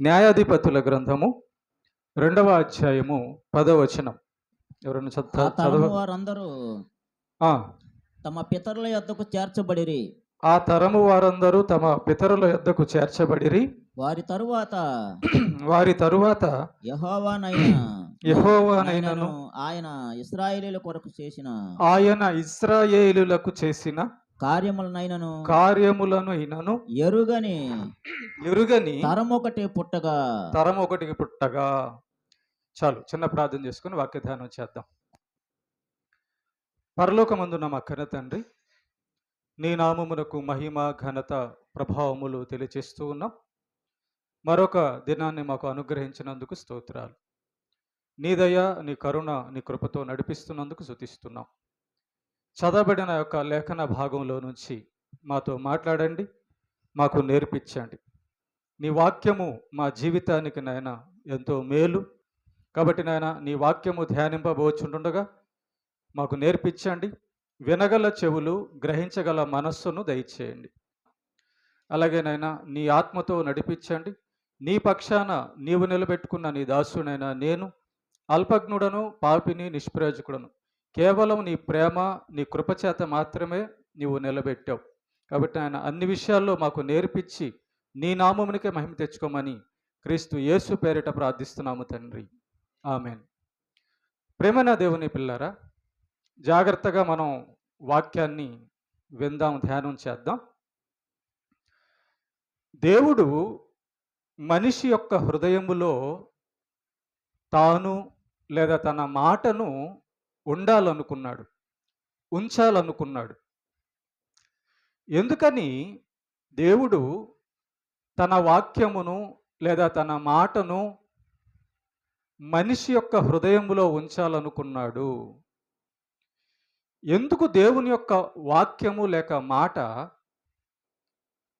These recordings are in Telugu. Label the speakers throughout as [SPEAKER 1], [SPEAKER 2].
[SPEAKER 1] న్యాయాధిపతుల గ్రంథము 2వ అధ్యాయము 10వ వచనం. ఎవరైనా
[SPEAKER 2] ఆ తరము
[SPEAKER 1] చదవ
[SPEAKER 2] వారందరూ
[SPEAKER 1] ఆ,
[SPEAKER 2] తమ పితరుల యొద్దకు చేర్చబడిరి.
[SPEAKER 1] ఆ తరము వారందరూ తమ పితరుల యొద్దకు చేర్చబడిరి.
[SPEAKER 2] వారి తరువాత
[SPEAKER 1] వారి తరువాత
[SPEAKER 2] యెహోవానైనను
[SPEAKER 1] యెహోవానైనను
[SPEAKER 2] ఆయన ఇశ్రాయేలీయుల కొరకు చేసిన
[SPEAKER 1] ఆయన ఇశ్రాయేలులకు చేసిన
[SPEAKER 2] కార్యములను
[SPEAKER 1] ఎరుగని
[SPEAKER 2] తరమొకటి పుట్టగా.
[SPEAKER 1] తరం ఒకటికి పుట్టగా. చాలు, చిన్న ప్రార్థన చేసుకుని వాక్యధ్యానం చేద్దాం. పరలోకమందున్న మా కన్న తండ్రి, నీ నామమునకు మహిమ ఘనత ప్రభావములు తెలియచేస్తూ ఉన్నాం. మరొక దినాన్ని మాకు అనుగ్రహించినందుకు స్తోత్రాలు. నీ దయ, నీ కరుణ, నీ కృపతో నడిపిస్తున్నందుకు స్తుతిస్తున్నాం. చదవబడిన యొక్క లేఖన భాగంలో నుంచి మాతో మాట్లాడండి, మాకు నేర్పించండి. నీ వాక్యము మా జీవితానికి నాయన ఎంతో మేలు కాబట్టి నాయన నీ వాక్యము ధ్యానింపబోచుండగా మాకు నేర్పించండి. వినగల చెవులు, గ్రహించగల మనస్సును దయచేయండి. అలాగే నాయన నీ ఆత్మతో నడిపించండి. నీ పక్షాన నీవు నిలబెట్టుకున్న నీ దాసునైనా నేను అల్పజ్ఞుడను, పాపిని, నిష్ప్రయోజకుడను. కేవలం నీ ప్రేమ, నీ కృపచేత మాత్రమే నీవు నిలబెట్టావు. కాబట్టి ఆయన అన్ని విషయాల్లో మాకు నేర్పించి నీ నామమునికే మహిమ తెచ్చుకోమని క్రీస్తు యేసు పేరిట ప్రార్థిస్తున్నాము తండ్రి, ఆమెన్. ప్రేమన దేవుని పిల్లారా, జాగ్రత్తగా మనం వాక్యాన్ని విందాం, ధ్యానం చేద్దాం. దేవుడు మనిషి యొక్క హృదయములో తాను లేదా తన మాటను ఉండాలనుకున్నాడు, ఉంచాలనుకున్నాడు. ఎందుకని దేవుడు తన వాక్యమును లేదా తన మాటను మనిషి యొక్క హృదయములో ఉంచాలనుకున్నాడు? ఎందుకు దేవుని యొక్క వాక్యము లేక మాట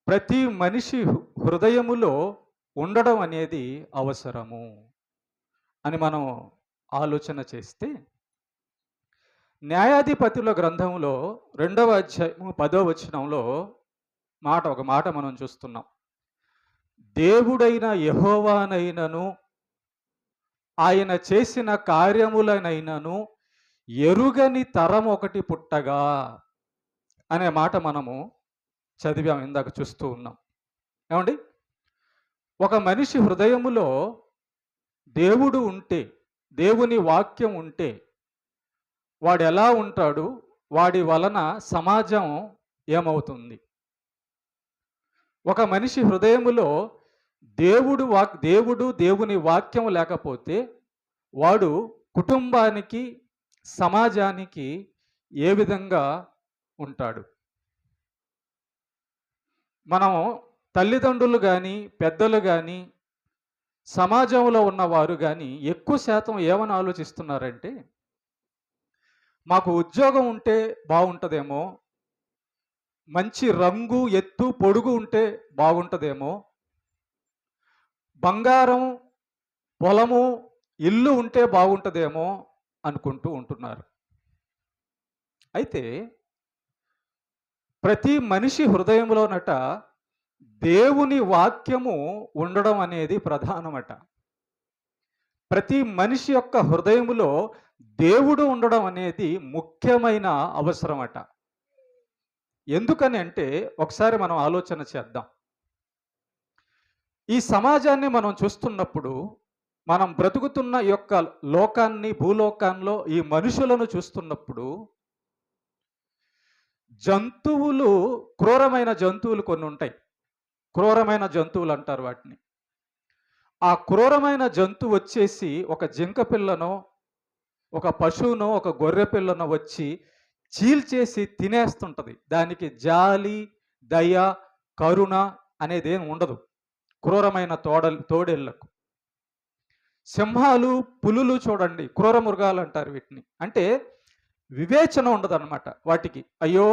[SPEAKER 1] ప్రతి మనిషి హృదయములో ఉండడం అనేది అవసరము అని మనం ఆలోచన చేస్తే, న్యాయాధిపతుల గ్రంథంలో 2వ అధ్యాయము 10వ వచనంలో ఒక మాట మనం చూస్తున్నాం. దేవుడైన యెహోవానైనను ఆయన చేసిన కార్యములనైనను ఎరుగని తరం ఒకటి పుట్టగా అనే మాట మనము చదివాం, ఇందాక చూస్తూ ఉన్నాం. ఏమండి, ఒక మనిషి హృదయములో దేవుడు ఉంటే, దేవుని వాక్యం ఉంటే వాడు ఎలా ఉంటాడు? వాడి వలన సమాజం ఏమవుతుంది? ఒక మనిషి హృదయములో దేవుని వాక్యం లేకపోతే వాడు కుటుంబానికి, సమాజానికి ఏ విధంగా ఉంటాడు? మనం తల్లిదండ్రులు కానీ, పెద్దలు కానీ, సమాజంలో ఉన్నవారు కానీ ఎక్కువ శాతం ఏమని ఆలోచిస్తున్నారంటే, మాకు ఉద్యోగం ఉంటే బాగుంటుందేమో, మంచి రంగు, ఎత్తు, పొడుగు ఉంటే బాగుంటుందేమో, బంగారం, పొలము, ఇల్లు ఉంటే బాగుంటుందేమో అనుకుంటూ ఉంటున్నారు. అయితే ప్రతి మనిషి హృదయంలోనట దేవుని వాక్యము ఉండడం అనేది ప్రధానమట. ప్రతి మనిషి యొక్క హృదయములో దేవుడు ఉండడం అనేది ముఖ్యమైన అవసరమట. ఎందుకని అంటే ఒకసారి మనం ఆలోచన చేద్దాం. ఈ సమాజాన్ని మనం చూస్తున్నప్పుడు, మనం బ్రతుకుతున్న యొక్క లోకాన్ని, భూలోకంలో ఈ మనుషులను చూస్తున్నప్పుడు, జంతువులు, క్రూరమైన జంతువులు కొన్ని ఉంటాయి. క్రూరమైన జంతువులు అంటారు వాటిని. ఆ క్రూరమైన జంతువు వచ్చేసి ఒక జింక పిల్లనో, ఒక పశువునో, ఒక గొర్రె పిల్లనో వచ్చి చీల్చేసి తినేస్తుంటది. దానికి జాలి, దయ, కరుణ అనేది ఏం ఉండదు క్రూరమైన తోడేళ్లకు. సింహాలు, పులులు చూడండి, క్రూర మృగాలు అంటారు వీటిని. అంటే వివేచన ఉండదు అన్నమాట వాటికి. అయ్యో,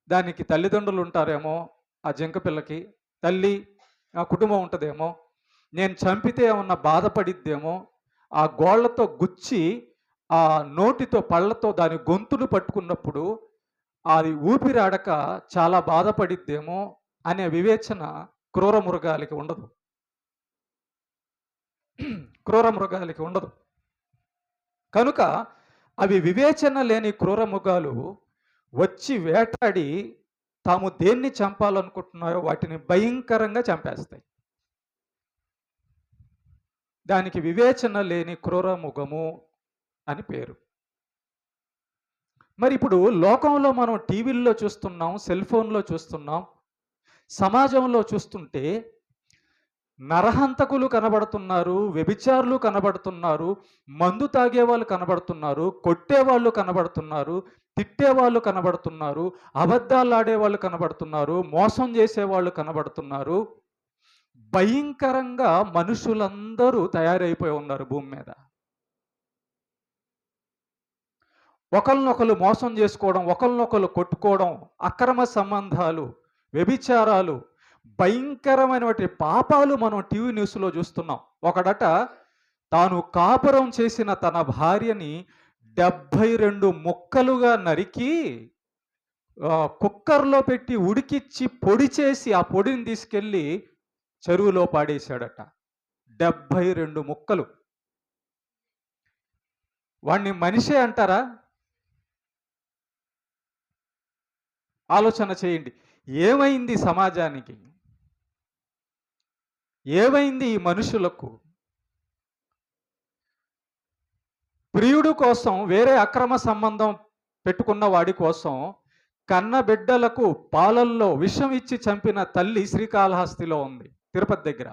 [SPEAKER 1] దానికి తల్లిదండ్రులు ఉంటారేమో, ఆ జింక పిల్లకి తల్లి, ఆ కుటుంబం ఉంటుందేమో, నేను చంపితే ఏమన్నా బాధపడిద్దేమో, ఆ గోళ్లతో గుచ్చి ఆ నోటితో, పళ్ళతో దాని గొంతును పట్టుకున్నప్పుడు అది ఊపిరాడక చాలా బాధపడిద్దేమో అనే వివేచన క్రూర మృగాలకి ఉండదు. క్రూర మృగాలకి ఉండదు. కనుక అవి వివేచన లేని క్రూర మృగాలు వచ్చి వేటాడి తాము దేన్ని చంపాలనుకుంటున్నారో వాటిని భయంకరంగా చంపేస్తాయి. దానికి వివేచన లేని క్రూర మృగము అని పేరు. మరి ఇప్పుడు లోకంలో మనం టీవీల్లో చూస్తున్నాం, సెల్ ఫోన్లో చూస్తున్నాం, సమాజంలో చూస్తుంటే నరహంతకులు కనబడుతున్నారు, వ్యభిచారులు కనబడుతున్నారు, మందు తాగేవాళ్ళు కనబడుతున్నారు, కొట్టేవాళ్ళు కనబడుతున్నారు, తిట్టేవాళ్ళు కనబడుతున్నారు, అబద్ధాలు ఆడేవాళ్ళు కనబడుతున్నారు, మోసం చేసేవాళ్ళు కనబడుతున్నారు. భయంకరంగా మనుషులందరూ తయారైపోయి ఉన్నారు భూమి మీద. ఒకరినొకరు మోసం చేసుకోవడం, ఒకరినొకరు కొట్టుకోవడం, అక్రమ సంబంధాలు, వ్యభిచారాలు, భయంకరమైనటువంటి పాపాలు మనం టీవీ న్యూస్లో చూస్తున్నాం. ఒకడట తాను కాపురం చేసిన తన భార్యని 72 ముక్కలుగా నరికి కుక్కర్లో పెట్టి ఉడికిచ్చి పొడి చేసి ఆ పొడిని తీసుకెళ్ళి చెరువులో పాడేశాడట. 72 ముక్కలు. వాణ్ణి మనిషే అంటారా? ఆలోచన చేయండి. ఏమైంది సమాజానికి? ఏమైంది ఈ మనుషులకు? ప్రియుడు కోసం వేరే అక్రమ సంబంధం పెట్టుకున్న వాడి కోసం కన్న బిడ్డలకు పాలల్లో విషం ఇచ్చి చంపిన తల్లి శ్రీకాళహస్తిలో ఉంది, తిరుపతి దగ్గర.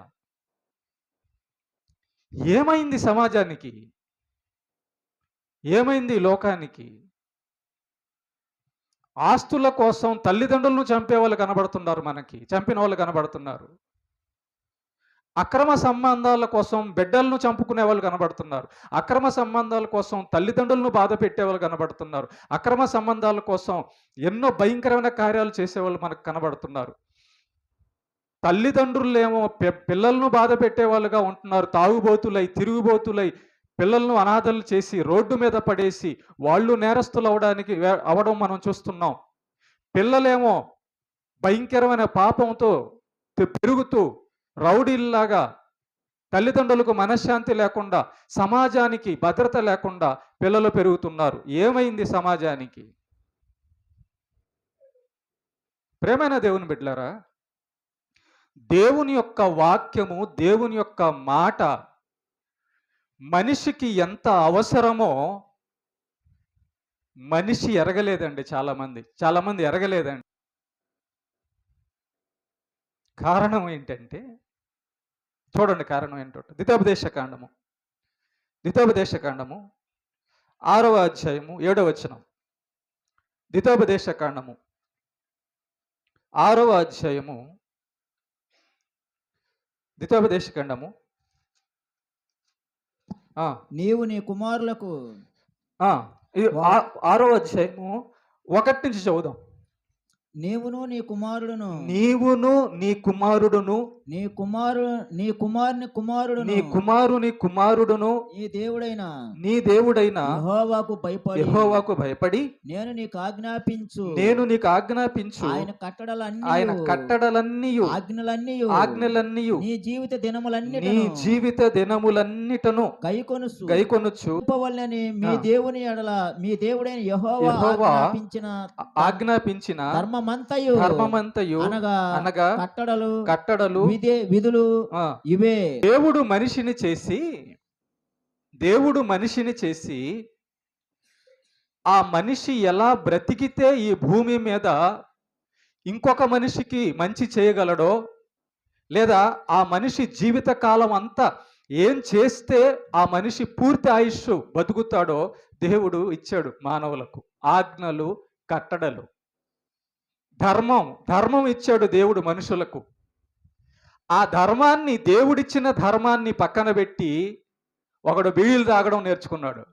[SPEAKER 1] ఏమైంది సమాజానికి? ఏమైంది లోకానికి? ఆస్తుల కోసం తల్లిదండ్రులను చంపే వాళ్ళు కనబడుతున్నారు, మనకి చంపిన వాళ్ళు కనబడుతున్నారు. అక్రమ సంబంధాల కోసం బిడ్డలను చంపుకునే వాళ్ళు కనబడుతున్నారు. అక్రమ సంబంధాల కోసం తల్లిదండ్రులను బాధ పెట్టేవాళ్ళు కనబడుతున్నారు. అక్రమ సంబంధాల కోసం ఎన్నో భయంకరమైన కార్యాలు చేసేవాళ్ళు మనకు కనబడుతున్నారు. తల్లిదండ్రులేమో పిల్లలను బాధ పెట్టేవాళ్ళుగా ఉంటున్నారు. తాగుబోతులై, తిరుగుబోతులై పిల్లలను అనాథలు చేసి రోడ్డు మీద పడేసి వాళ్ళు నేరస్తులు అవడం మనం చూస్తున్నాం. పిల్లలేమో భయంకరమైన పాపంతో పెరుగుతూ రౌడీల్లాగా తల్లిదండ్రులకు మనశ్శాంతి లేకుండా, సమాజానికి భద్రత లేకుండా పిల్లలు పెరుగుతున్నారు. ఏమైంది సమాజానికి? ప్రేమైన దేవుని బిడ్డలారా, దేవుని యొక్క వాక్యము, దేవుని యొక్క మాట మనిషికి ఎంత అవసరమో మనిషి ఎరగలేదండి. చాలామంది ఎరగలేదండి. కారణం ఏంటంటే, చూడండి కారణం ఏంటో. ద్వితోపదేశకాండము 6వ అధ్యాయము 7వ వచనం. ద్వితోపదేశకాండము 6వ అధ్యాయము, ద్వితోపదేశకాండము
[SPEAKER 2] నీవు నీ కుమారులకు
[SPEAKER 1] 6వ అధ్యాయము 1 నుంచి చదువుదాం.
[SPEAKER 2] నీవును నీ కుమారుడును
[SPEAKER 1] నీ కుమారుని కుమారుడును నీ దేవుడైన యెహోవాకు భయపడి
[SPEAKER 2] నేను నీకు ఆజ్ఞాపించు ఆయన
[SPEAKER 1] కట్టడలన్నీయు ఆజ్ఞలన్నీయు
[SPEAKER 2] నీ
[SPEAKER 1] జీవిత దినములన్నిటను గైకొనుచు
[SPEAKER 2] మీ దేవుని ఎడల మీ దేవుడైన యెహోవా
[SPEAKER 1] ఆజ్ఞాపించిన
[SPEAKER 2] ధర్మమంతయు అనగా కట్టడలు విధులు ఇవే.
[SPEAKER 1] దేవుడు మనిషిని చేసి ఆ మనిషి ఎలా బ్రతికితే ఈ భూమి మీద ఇంకొక మనిషికి మంచి చేయగలడో, లేదా ఆ మనిషి జీవిత కాలం అంతా ఏం చేస్తే ఆ మనిషి పూర్తి ఆయుష్ బతుకుతాడో దేవుడు ఇచ్చాడు మానవులకు. ఆజ్ఞలు, కట్టడలు, ధర్మం ఇచ్చాడు దేవుడు మనుషులకు. ఆ ధర్మాన్ని, దేవుడిచ్చిన ధర్మాన్ని పక్కన పెట్టి ఒకడు బీడీలు తాగడం నేర్చుకున్నాడు.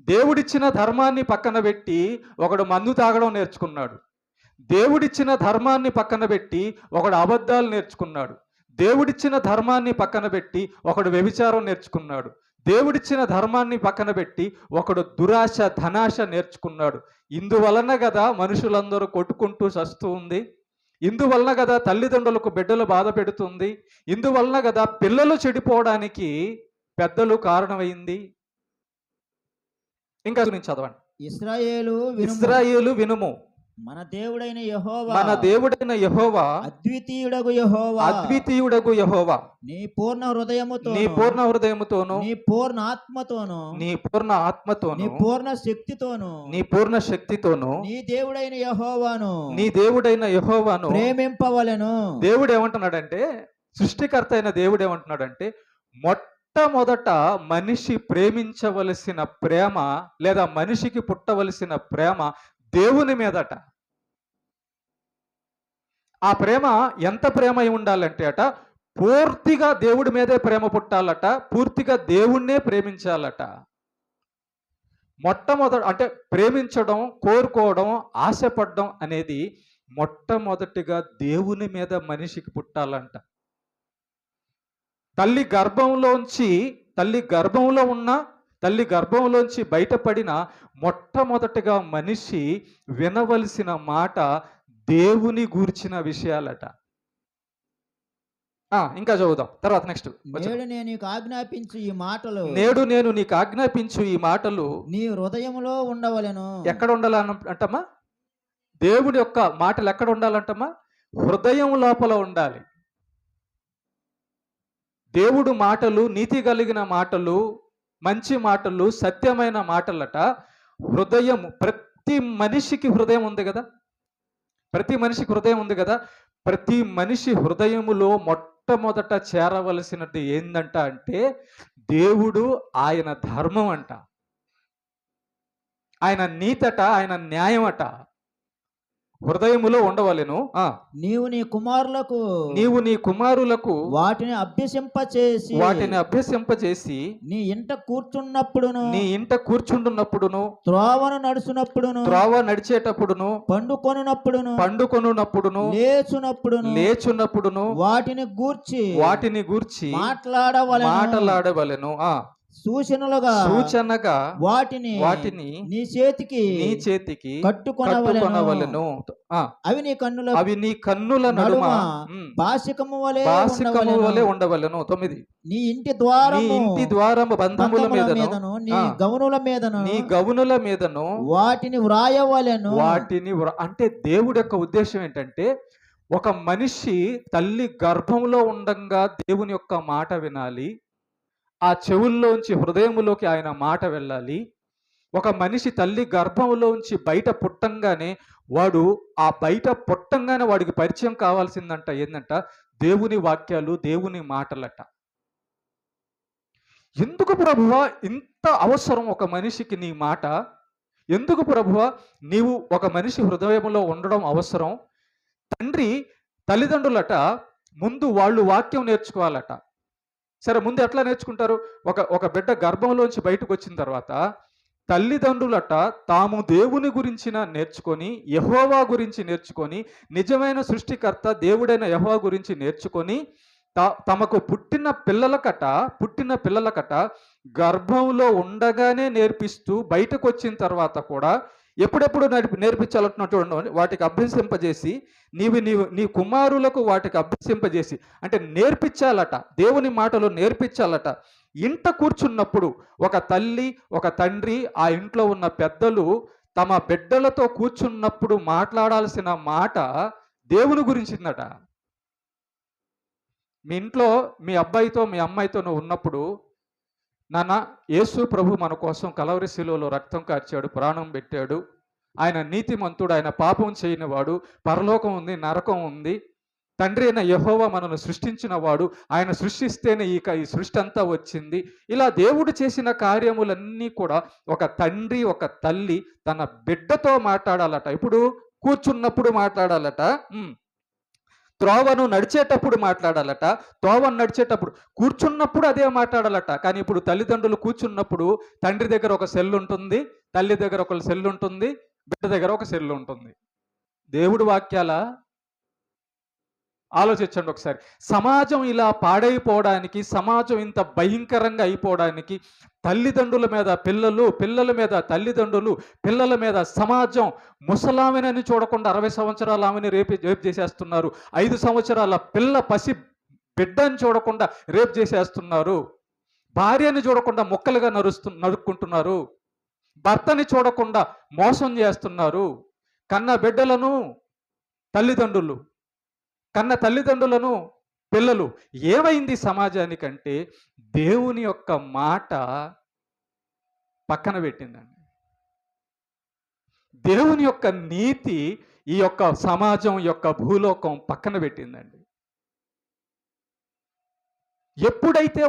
[SPEAKER 1] దేవుడిచ్చిన ధర్మాన్ని పక్కన పెట్టి ఒకడు మందు తాగడం నేర్చుకున్నాడు. దేవుడిచ్చిన ధర్మాన్ని పక్కన పెట్టి ఒకడు అబద్ధాలు నేర్చుకున్నాడు. దేవుడిచ్చిన ధర్మాన్ని పక్కన పెట్టి ఒకడు వ్యభిచారం నేర్చుకున్నాడు. దేవుడిచ్చిన ధర్మాన్ని పక్కన పెట్టి ఒకడు దురాశ, ధనాశ నేర్చుకున్నాడు. ఇందువలన కదా మనుషులందరూ కొట్టుకుంటూ చస్తూ ఉంది. ఇందువలన కదా తల్లిదండ్రులకు బిడ్డలు బాధ పెడుతుంది. ఇందువలన కదా పిల్లలు చెడిపోవడానికి పెద్దలు కారణమైంది. ఇంకా గురించి చదవండి.
[SPEAKER 2] ఇశ్రాయేలు వినుము,
[SPEAKER 1] ఇశ్రాయేలు వినుము,
[SPEAKER 2] మన దేవుడైన యెహోవా
[SPEAKER 1] మన దేవుడైన యెహోవా
[SPEAKER 2] అద్వితీయుడగు యెహోవా
[SPEAKER 1] అద్వితీయుడగు యెహోవా
[SPEAKER 2] నీ పూర్ణ హృదయముతో,
[SPEAKER 1] నీ పూర్ణ హృదయముతోను,
[SPEAKER 2] నీ పూర్ణ ఆత్మతోను,
[SPEAKER 1] నీ పూర్ణ
[SPEAKER 2] నీ
[SPEAKER 1] ఆత్మతోను,
[SPEAKER 2] పూర్ణ శక్తితోను
[SPEAKER 1] నీ పూర్ణ శక్తితోను
[SPEAKER 2] నీ దేవుడైన యెహోవాను
[SPEAKER 1] నీ దేవుడైన యెహోవాను
[SPEAKER 2] ప్రేమింపవలెను.
[SPEAKER 1] దేవుడు ఏమంటున్నాడంటే, సృష్టికర్త అయిన దేవుడు ఏమంటున్నాడంటే, మొట్టమొదట మనిషి ప్రేమించవలసిన ప్రేమ లేదా మనిషికి పుట్టవలసిన ప్రేమ దేవుని మీదట. ఆ ప్రేమ ఎంత ప్రేమ అయి ఉండాలంటే అట, పూర్తిగా దేవుడి మీదే ప్రేమ పుట్టాలట, పూర్తిగా దేవుణ్ణే ప్రేమించాలట. మొట్టమొదట అంటే ప్రేమించడం, కోరుకోవడం, ఆశపడడం అనేది మొట్టమొదటిగా దేవుని మీద మనిషికి పుట్టాలంట. తల్లి గర్భంలోంచి బయటపడిన మొట్టమొదటిగా మనిషి వినవలసిన మాట దేవుని గూర్చిన విషయాలట. ఇంకా చదువుదాం తర్వాత నెక్స్ట్.
[SPEAKER 2] నేడు నేను నీకు ఆజ్ఞాపించు ఈ మాటలు
[SPEAKER 1] నేడు నేను నీకు ఆజ్ఞాపించు ఈ మాటలు
[SPEAKER 2] నీ హృదయములో ఉండవలెను.
[SPEAKER 1] ఎక్కడ ఉండాలంటమ్మా? దేవుడి యొక్క మాటలు ఎక్కడ ఉండాలంటమ్మా? హృదయం లోపల ఉండాలి. దేవుడు మాటలు, నీతి కలిగిన మాటలు, మంచి మాటలు, సత్యమైన మాటలట హృదయం. ప్రతి మనిషికి హృదయం ఉంది కదా, ప్రతి మనిషికి హృదయం ఉంది కదా. ప్రతి మనిషి హృదయములో మొట్టమొదట చేరవలసినది ఏందంట అంటే, దేవుడు, ఆయన ధర్మం అంట, ఆయన నీతట, ఆయన న్యాయం అట హృదయములో ఉండవలెను.
[SPEAKER 2] నీవు నీ కుమారులకు
[SPEAKER 1] వాటిని అభ్యసింపచేసి
[SPEAKER 2] నీ ఇంట కూర్చుండున్నప్పుడును త్రోవను
[SPEAKER 1] నడిచేటప్పుడును పండుకొనున్నప్పుడును లేచున్నప్పుడును
[SPEAKER 2] వాటిని గూర్చి
[SPEAKER 1] మాట్లాడవలెను. సూచనగా వాటిని
[SPEAKER 2] నీ చేతికి
[SPEAKER 1] కట్టుకొనవలెను.
[SPEAKER 2] అవి నీ
[SPEAKER 1] కన్నుల నడుమ
[SPEAKER 2] బాసికము
[SPEAKER 1] వలె ఉండవలెను. 9
[SPEAKER 2] నీ ఇంటి ద్వారము
[SPEAKER 1] బంధముల మీదను
[SPEAKER 2] నీ గౌనుల మీదను వాటిని వ్రాయవలెను.
[SPEAKER 1] అంటే దేవుడి యొక్క ఉద్దేశం ఏంటంటే, ఒక మనిషి తల్లి గర్భంలో ఉండంగా దేవుని యొక్క మాట వినాలి, ఆ చెవుల్లోంచి హృదయంలోకి ఆయన మాట వెళ్ళాలి. ఒక మనిషి తల్లి గర్భంలోంచి బయట పుట్టంగానే వాడికి పరిచయం కావాల్సిందంట ఏందంట? దేవుని వాక్యాలు, దేవుని మాటలట. ఎందుకు ప్రభువా ఇంత అవసరం ఒక మనిషికి నీ మాట? ఎందుకు ప్రభువా నీవు ఒక మనిషి హృదయంలో ఉండడం అవసరం? తల్లిదండ్రులట ముందు వాళ్ళు వాక్యం నేర్చుకోవాలట. సరే, ముందు ఎట్లా నేర్చుకుంటారు? ఒక బిడ్డ గర్భంలోంచి బయటకు వచ్చిన తర్వాత తల్లిదండ్రులట తాము దేవుని గురించిన నేర్చుకొని, యెహోవా గురించి నేర్చుకొని, నిజమైన సృష్టికర్త దేవుడైన యెహోవా గురించి నేర్చుకొని, తమకు పుట్టిన పిల్లలకట గర్భంలో ఉండగానే నేర్పిస్తూ, బయటకు వచ్చిన తర్వాత కూడా ఎప్పుడెప్పుడు నేర్పించాలంటున్నటువంటి వాటికి అభ్యసింపజేసి, నీ కుమారులకు వాటికి అభ్యసింపజేసి అంటే నేర్పించాలట, దేవుని మాటలు నేర్పించాలట. ఇంట కూర్చున్నప్పుడు ఒక తల్లి, ఒక తండ్రి, ఆ ఇంట్లో ఉన్న పెద్దలు తమ బిడ్డలతో కూర్చున్నప్పుడు మాట్లాడాల్సిన మాట దేవుని గురించిందట. మీ ఇంట్లో మీ అబ్బాయితో మీ అమ్మాయితో నువ్వు ఉన్నప్పుడు, నాన్న, యేసు ప్రభు మన కోసం కలవరి శిలువలో రక్తం కార్చాడు, ప్రాణం పెట్టాడు, ఆయన నీతిమంతుడు, ఆయన పాపం చేయనివాడు, పరలోకం ఉంది, నరకం ఉంది, తండ్రి అయిన యెహోవా మనల్ని సృష్టించిన వాడు, ఆయన సృష్టిస్తేనే ఈ సృష్టి అంతా వచ్చింది. ఇలా దేవుడు చేసిన కార్యములన్నీ కూడా ఒక తండ్రి, ఒక తల్లి తన బిడ్డతో మాట్లాడాలట. ఇప్పుడు కూర్చున్నప్పుడు మాట్లాడాలట, త్రోవను నడిచేటప్పుడు మాట్లాడాలట, కూర్చున్నప్పుడు అదే మాట్లాడాలట. కానీ ఇప్పుడు తల్లిదండ్రులు కూర్చున్నప్పుడు తండ్రి దగ్గర ఒక సెల్ ఉంటుంది, తల్లి దగ్గర ఒక సెల్ ఉంటుంది, బిడ్డ దగ్గర ఒక సెల్ ఉంటుంది. దేవుడి వాక్యాల ఆలోచించండి ఒకసారి. సమాజం ఇలా పాడైపోవడానికి, సమాజం ఇంత భయంకరంగా అయిపోవడానికి తల్లిదండ్రుల మీద పిల్లలు, పిల్లల మీద తల్లిదండ్రులు, పిల్లల మీద సమాజం ముసలామెనని చూడకుండా 60 సంవత్సరాల ఆమెని రేపు చేసేస్తున్నారు. 5 సంవత్సరాల పసి బిడ్డని చూడకుండా రేపు చేసేస్తున్నారు. భార్యని చూడకుండా ముక్కలుగా నరుక్కుంటున్నారు. భర్తని చూడకుండా మోసం చేస్తున్నారు. కన్న బిడ్డలను తల్లిదండ్రులు, కన్న తల్లిదండ్రులను పిల్లలు. ఏమైంది సమాజానికంటే దేవుని యొక్క మాట పక్కన పెట్టిందండి. దేవుని యొక్క నీతి ఈ యొక్క సమాజం యొక్క భూలోకం పక్కన పెట్టిందండి. ఎప్పుడైతే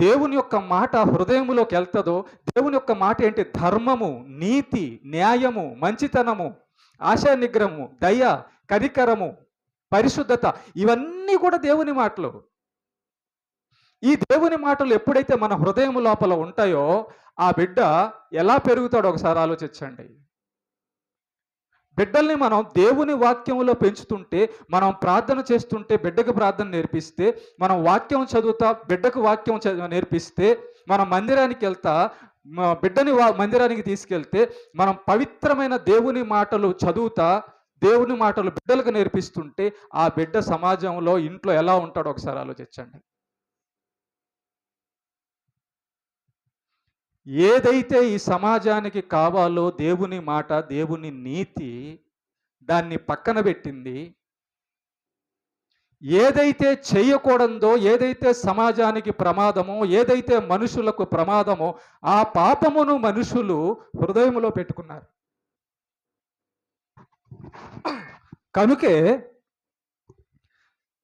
[SPEAKER 1] దేవుని యొక్క మాట హృదయంలోకి వెళ్తుందో, దేవుని యొక్క మాట ఏంటి? ధర్మము, నీతి, న్యాయము, మంచితనము, ఆశా నిగ్రహము, దయ, కనికరము, పరిశుద్ధత, ఇవన్నీ కూడా దేవుని మాటలు. ఈ దేవుని మాటలు ఎప్పుడైతే మన హృదయం లోపల ఉంటాయో ఆ బిడ్డ ఎలా పెరుగుతాడో ఒకసారి ఆలోచించండి. బిడ్డల్ని మనం దేవుని వాక్యంలో పెంచుతుంటే, మనం ప్రార్థన చేస్తుంటే బిడ్డకు ప్రార్థన నేర్పిస్తే, మనం వాక్యం చదువుతా బిడ్డకు వాక్యం నేర్పిస్తే, మనం మందిరానికి వెళ్తా బిడ్డని మందిరానికి తీసుకెళ్తే, మనం పవిత్రమైన దేవుని మాటలు చదువుతా దేవుని మాటలు బిడ్డలకు నేర్పిస్తుంటే ఆ బిడ్డ సమాజంలో ఇంట్లో ఎలా ఉంటాడో ఒకసారి ఆలోచించండి. ఏదైతే ఈ సమాజానికి కావాలో దేవుని మాట, దేవుని నీతి, దాన్ని పక్కన పెట్టింది. ఏదైతే చేయకూడదో, ఏదైతే సమాజానికి ప్రమాదమో, ఏదైతే మనుషులకు ప్రమాదమో ఆ పాపమును మనుషులు హృదయంలో పెట్టుకున్నారు. కనుకే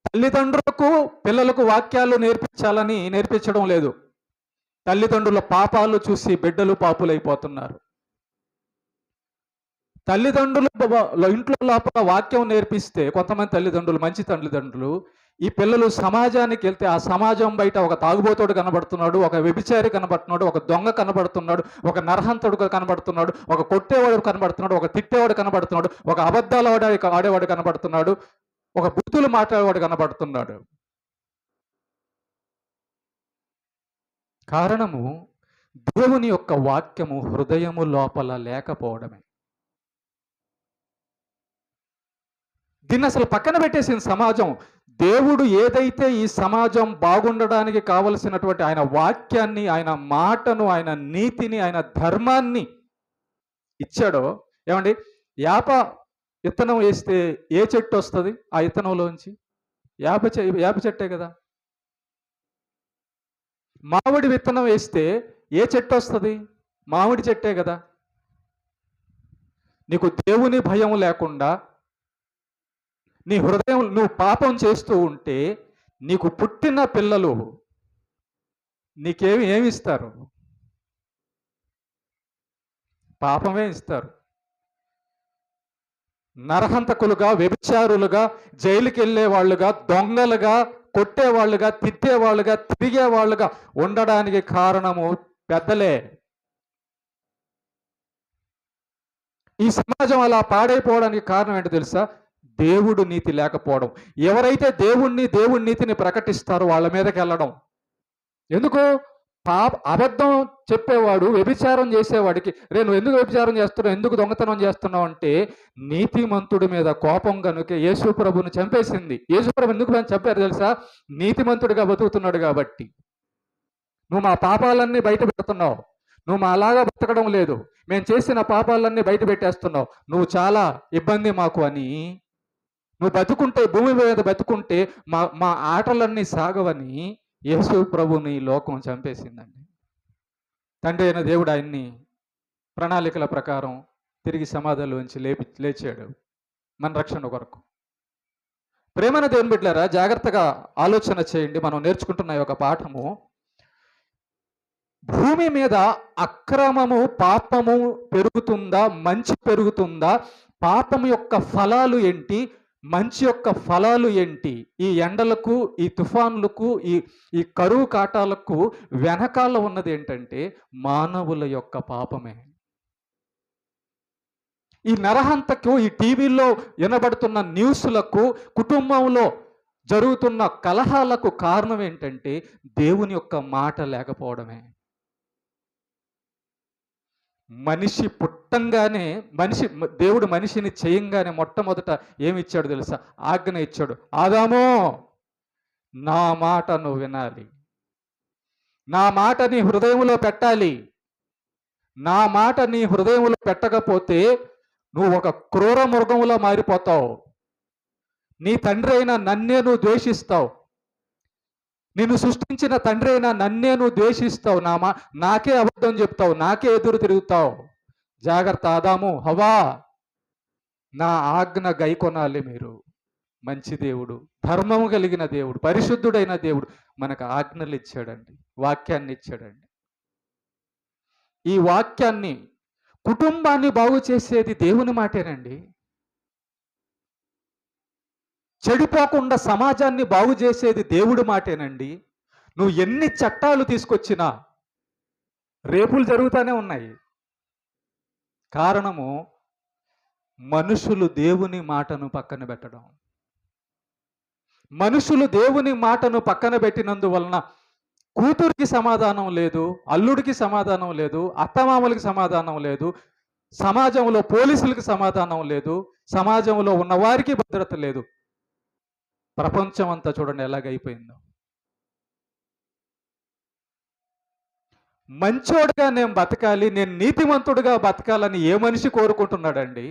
[SPEAKER 1] తల్లిదండ్రులకు పిల్లలకు వాక్యాలు నేర్పించడం లేదు. తల్లిదండ్రుల పాపాలు చూసి బిడ్డలు పాపులైపోతున్నారు. తల్లిదండ్రులు ఇంట్లో లోపల వాక్యం నేర్పిస్తే కొంతమంది తల్లిదండ్రులు, మంచి తల్లిదండ్రులు, ఈ పిల్లలు సమాజానికి వెళ్తే ఆ సమాజం బయట ఒక తాగుబోతుడు కనబడుతున్నాడు, ఒక వ్యభిచారి కనబడుతున్నాడు, ఒక దొంగ కనబడుతున్నాడు, ఒక నరహంతుడు కనబడుతున్నాడు, ఒక కొట్టేవాడు కనబడుతున్నాడు, ఒక తిట్టేవాడు కనబడుతున్నాడు, ఒక అబద్ధాలు ఆడేవాడు కనబడుతున్నాడు, ఒక బూతులు మాట్లాడేవాడు కనబడుతున్నాడు. కారణము దేవుని యొక్క వాక్యము హృదయము లోపల లేకపోవడమే. దీన్ని అసలు పక్కన పెట్టేసిన సమాజం. దేవుడు ఏదైతే ఈ సమాజం బాగుండడానికి కావలసినటువంటి ఆయన వాక్యాన్ని, ఆయన మాటను, ఆయన నీతిని, ఆయన ధర్మాన్ని ఇచ్చాడో, ఏమండి, విత్తనం వేస్తే ఏ చెట్టు వస్తుంది? ఆ విత్తనంలోంచి వేప చెట్టే కదా. మామిడి విత్తనం వేస్తే ఏ చెట్టు వస్తుంది? మామిడి చెట్టే కదా. నీకు దేవుని భయం లేకుండా నీ హృదయం నువ్వు పాపం చేస్తూ ఉంటే నీకు పుట్టిన పిల్లలు ఏమి ఇస్తారు? పాపమే ఇస్తారు. నరహంతకులుగా, వ్యభిచారులుగా, జైలుకి వెళ్ళే వాళ్ళుగా, దొంగలుగా, కొట్టేవాళ్ళుగా, తిట్టేవాళ్ళుగా, తిరిగేవాళ్ళుగా ఉండడానికి కారణము పెద్దలే. ఈ సమాజం అలా పాడైపోవడానికి కారణం ఏంటో తెలుసా? దేవుడు నీతి లేకపోవడం. ఎవరైతే దేవుడి నీతిని ప్రకటిస్తారో వాళ్ళ మీదకి వెళ్ళడం. ఎందుకు? అబద్ధం చెప్పేవాడు, వ్యభిచారం చేసేవాడికి, నువ్వు ఎందుకు వ్యభిచారం చేస్తున్నావు, ఎందుకు దొంగతనం చేస్తున్నావు అంటే నీతిమంతుడి మీద కోపం కనుక యేసు ప్రభుని చంపేసింది. యేసు ప్రభు ఎందుకు చంపారు తెలుసా? నీతిమంతుడిగా బతుకుతున్నాడు కాబట్టి. నువ్వు మా పాపాలన్నీ బయట పెడుతున్నావు, నువ్వు మా అలాగా బతకడం లేదు, మేము చేసిన పాపాలన్నీ బయట పెట్టేస్తున్నావు, నువ్వు చాలా ఇబ్బంది మాకు అని. నువ్వు బతుకుంటే, భూమి మీద బతుకుంటే మా ఆటలన్నీ సాగవని యేసు ప్రభుని లోకం చంపేసిందండి. తండ్రి అయిన దేవుడు ఆయన్ని ప్రణాళికల ప్రకారం తిరిగి సమాధిలోంచి లేచాడు మన రక్షణ కొరకు. ప్రేమైన దేవుని బిడ్డలారా, జాగ్రత్తగా ఆలోచన చేయండి. మనం నేర్చుకుంటున్న ఒక పాఠము, భూమి మీద అక్రమము, పాపము పెరుగుతుందా, మంచి పెరుగుతుందా? పాపం యొక్క ఫలాలు ఏంటి, మంచి యొక్క ఫలాలు ఏంటి? ఈ ఎండలకు, ఈ తుఫాన్లకు, ఈ కరువు కాటాలకు వెనకాల ఉన్నది ఏంటంటే మానవుల యొక్క పాపమే. ఈ నరహంతకు, ఈ టీవీలో వినబడుతున్న న్యూస్లకు, కుటుంబంలో జరుగుతున్న కలహాలకు కారణం ఏంటంటే దేవుని యొక్క మాట లేకపోవడమే. మనిషి పుట్టంగానే దేవుడు మనిషిని చేయంగానే మొట్టమొదట ఏమి ఇచ్చాడు తెలుసా? ఆజ్ఞ ఇచ్చాడు. ఆదాము, నా మాట నువ్వు వినాలి, నా మాట నీ హృదయంలో పెట్టాలి. నా మాట నీ హృదయంలో పెట్టకపోతే నువ్వు ఒక క్రూర మృగంలా మారిపోతావు. నీ తండ్రి అయిన నన్నే నువ్వు ద్వేషిస్తావు. నిన్ను సృష్టించిన తండ్రి అయినా నన్నే నువ్వు ద్వేషిస్తావు. నాకే అబద్ధం చెప్తావు, నాకే ఎదురు తిరుగుతావు. జాగ్రత్త ఆదాము, హవ్వా, నా ఆజ్ఞ గైకొనాలి మీరు. మంచి దేవుడు, ధర్మము కలిగిన దేవుడు, పరిశుద్ధుడైన దేవుడు మనకు ఆజ్ఞలు ఇచ్చాడండి, వాక్యాన్ని ఇచ్చాడండి. ఈ వాక్యాన్ని, కుటుంబాన్ని బాగు చేసేది దేవుని మాటేనండి. చెడిపోకుండా సమాజాన్ని బాగు చేసేది దేవుడి మాటేనండి. నువ్వు ఎన్ని చట్టాలు తీసుకొచ్చినా రేపులు జరుగుతూనే ఉన్నాయి. కారణము మనుషులు దేవుని మాటను పక్కన పెట్టడం. మనుషులు దేవుని మాటను పక్కన పెట్టినందువలన కూతురికి సమాధానం లేదు, అల్లుడికి సమాధానం లేదు, అత్తమామలకి సమాధానం లేదు, సమాజంలో పోలీసులకి సమాధానం లేదు, సమాజంలో ఉన్నవారికి భద్రత లేదు. ప్రపంచం అంతా చూడండి ఎలాగైపోయిందో. మంచోడుగా నేను బతకాలి, నేను నీతిమంతుడిగా బతకాలని ఏ మనిషి కోరుకుంటున్నాడండి?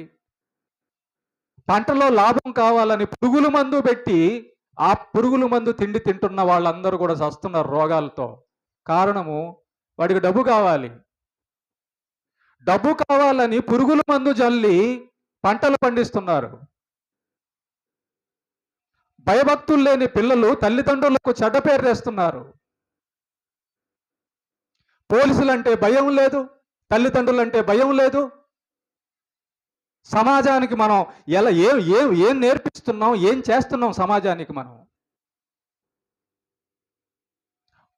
[SPEAKER 1] పంటలో లాభం కావాలని పురుగుల మందు పెట్టి ఆ పురుగుల మందు తిండి తింటున్న వాళ్ళందరూ కూడా చస్తున్నారు రోగాలతో. కారణము వాడికి డబ్బు కావాలి. డబ్బు కావాలని పురుగుల మందు జల్లి పంటలు పండిస్తున్నారు. భయభక్తులు లేని పిల్లలు తల్లిదండ్రులకు చెడ్డ పేరు తెస్తున్నారు. పోలీసులంటే భయం లేదు, తల్లిదండ్రులంటే భయం లేదు. సమాజానికి మనం ఏం నేర్పిస్తున్నాం, ఏం చేస్తున్నాం సమాజానికి మనం?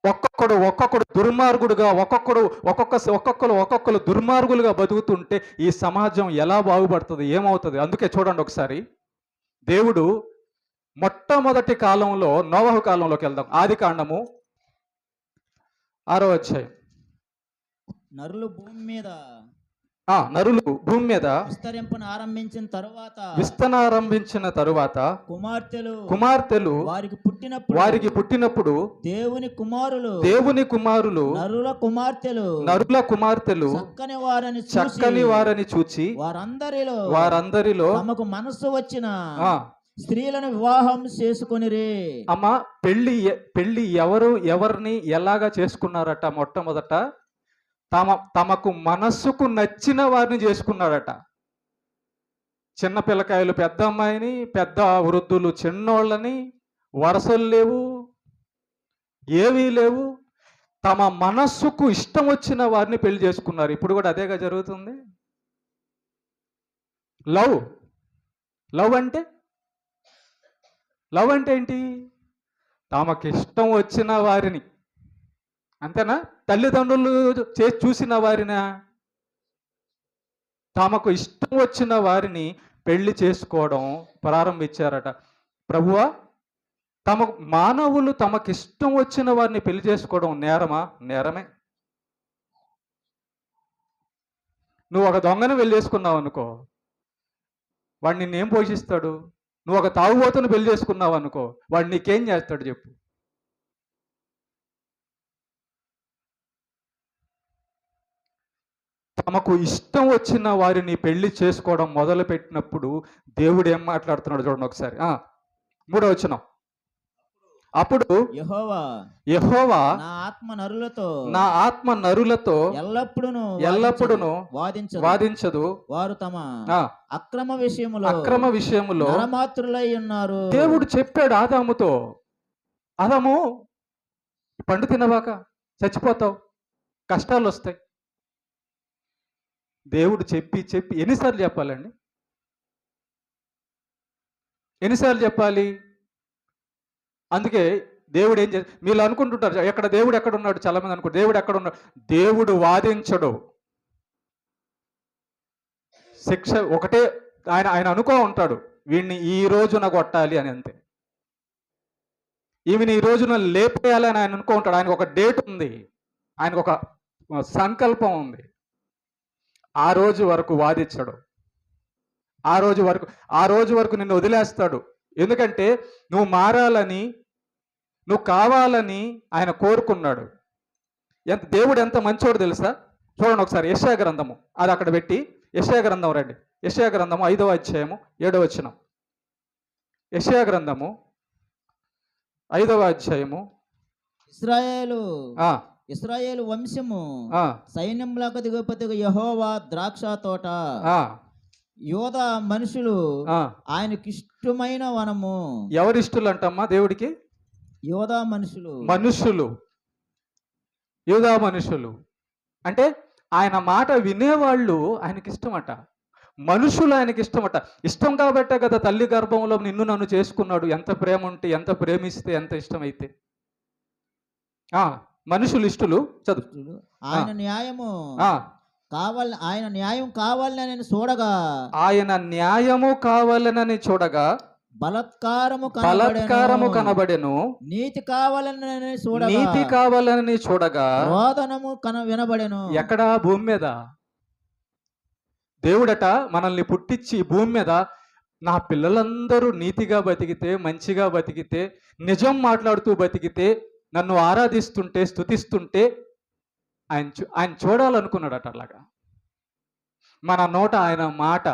[SPEAKER 1] ఒక్కొక్కడు దుర్మార్గుడుగా, ఒక్కొక్కరు దుర్మార్గులుగా బతుకుతుంటే ఈ సమాజం ఎలా బాగుపడుతుంది, ఏమవుతుంది? అందుకే చూడండి ఒకసారి, దేవుడు మొట్టమొదటి కాలంలో, నోవహు కాలంలోకి వెళ్దాం. ఆదికాండము 6వ అధ్యాయం.
[SPEAKER 2] నరులు భూమి మీద
[SPEAKER 1] విస్తరించిన తరువాత కుమార్తెలు వారికి పుట్టినప్పుడు దేవుని కుమారులు నరుల కుమార్తెలు చక్కని వారని చూచి వారందరిలో
[SPEAKER 2] తమకు మనస్సు వచ్చిన స్త్రీలను వివాహం చేసుకొనిరే.
[SPEAKER 1] అమ్మా, పెళ్లి ఎవరిని ఎలాగా చేసుకున్నారట? మొట్టమొదట తమకు మనస్సుకు నచ్చిన వారిని చేసుకున్నాడట. చిన్న పిల్లకాయలు పెద్ద అమ్మాయిని, పెద్ద వృద్ధులు చిన్నోళ్ళని, వరసలు లేవు, ఏవీ లేవు. తమ మనస్సుకు ఇష్టం వచ్చిన వారిని పెళ్లి చేసుకున్నారు. ఇప్పుడు కూడా అదేగా జరుగుతుంది. లవ్ అంటే ఏంటి? తమకిష్టం వచ్చిన వారిని, అంతేనా? తల్లిదండ్రులు చూసిన వారినా? తమకు ఇష్టం వచ్చిన వారిని పెళ్లి చేసుకోవడం ప్రారంభించారట. ప్రభువా, మానవులు తమకిష్టం వచ్చిన వారిని పెళ్లి చేసుకోవడం నేరమా? నేరమే. నువ్వు ఒక దొంగను పెళ్లి చేసుకున్నావు అనుకో, వాడు నిన్నేం పోషిస్తాడు? నువ్వు ఒక తాగుబోతును పెళ్లి చేసుకున్నావు అనుకో, వాడు నీకేం చేస్తాడు చెప్పు? తమకు ఇష్టం వచ్చిన వారిని పెళ్లి చేసుకోవడం మొదలు పెట్టినప్పుడు దేవుడు ఏం మాట్లాడుతున్నాడు చూడండి ఒకసారి. 3వ వచనం. అప్పుడు యెహోవా నా ఆత్మ నరులతో ఎల్లప్పుడూ వాదించదు, వారు తమ అక్రమ విషయములో నరమాత్రులై ఉన్నారు. దేవుడు చెప్పాడు ఆదాముతో, ఆదాము, పండు తినవాక చచ్చిపోతావు, కష్టాలు వస్తాయి. దేవుడు చెప్పి ఎన్నిసార్లు చెప్పాలండి? ఎన్నిసార్లు చెప్పాలి? అందుకే దేవుడు ఏం చేసి, మీరు అనుకుంటుంటారు దేవుడు ఎక్కడ ఉన్నాడు, చాలా మంది అనుకుంటారు దేవుడు ఎక్కడ ఉన్నాడు. దేవుడు వాదించడు. శిక్ష ఒకటే, ఆయన అనుకో ఉంటాడు, వీడిని ఈ రోజున కొట్టాలి అని, అంతే. ఈమెను ఈ రోజున లేపేయాలని ఆయన అనుకుంటాడు. ఆయనకు ఒక డేట్ ఉంది, ఆయనకు ఒక సంకల్పం ఉంది. ఆ రోజు వరకు వాదించడు. ఆ రోజు వరకు నిన్ను వదిలేస్తాడు. ఎందుకంటే నువ్వు మారాలని, నువ్వు కావాలని ఆయన కోరుకున్నాడు. దేవుడు ఎంత మంచోడు తెలుసా? చూడండి ఒకసారి యెషయా గ్రంథము, అది అక్కడ పెట్టి యెషయా గ్రంథం రండి. యెషయా గ్రంథము 5వ అధ్యాయము 7వ వచనం. యెషయా గ్రంథము 5వ అధ్యాయము.
[SPEAKER 2] ఇశ్రాయేలు వంశము
[SPEAKER 1] ఆ,
[SPEAKER 2] సైన్యములకు దిగుపతిగా యెహోవా ద్రాక్ష తోట,
[SPEAKER 1] ఆ,
[SPEAKER 2] యోధా మనుషులు
[SPEAKER 1] ఆ.
[SPEAKER 2] ఆయనకిష్టమైన వనము.
[SPEAKER 1] ఎవరిష్టులు అంటమ్మా దేవుడికి?
[SPEAKER 2] యోధా మనుషులు.
[SPEAKER 1] మనుషులు, యూదా మనుషులు అంటే ఆయన మాట వినేవాళ్ళు ఆయనకి ఇష్టమట. మనుషులు ఆయనకి ఇష్టమట. ఇష్టం కాబట్టే కదా తల్లి గర్భంలో నిన్ను నన్ను చేసుకున్నాడు. ఎంత ప్రేమ ఉంటే, ఎంత ప్రేమిస్తే, ఎంత ఇష్టమైతే. మనుషులు ఇష్టలు. చదువు.
[SPEAKER 2] ఆయన న్యాయము
[SPEAKER 1] ఆ,
[SPEAKER 2] ఆయన న్యాయం కావాలని చూడగా,
[SPEAKER 1] ఆయన న్యాయము కావాలనని చూడగా
[SPEAKER 2] బలత్కారము
[SPEAKER 1] కనబడెను.
[SPEAKER 2] నీతి కావాలని చూడగా,
[SPEAKER 1] నీతి కావాలని చూడగా
[SPEAKER 2] రోదనము వినబడెను.
[SPEAKER 1] ఎక్కడ? భూమి మీద. దేవుడట మనల్ని పుట్టించి భూమి మీద నా పిల్లలందరూ నీతిగా బతికితే, మంచిగా బతికితే, నిజం మాట్లాడుతూ బతికితే, నన్ను ఆరాధిస్తుంటే, స్తుతిస్తుంటే ఆయన చూడాలనుకున్నాడట. అలాగా మన నోట ఆయన మాట,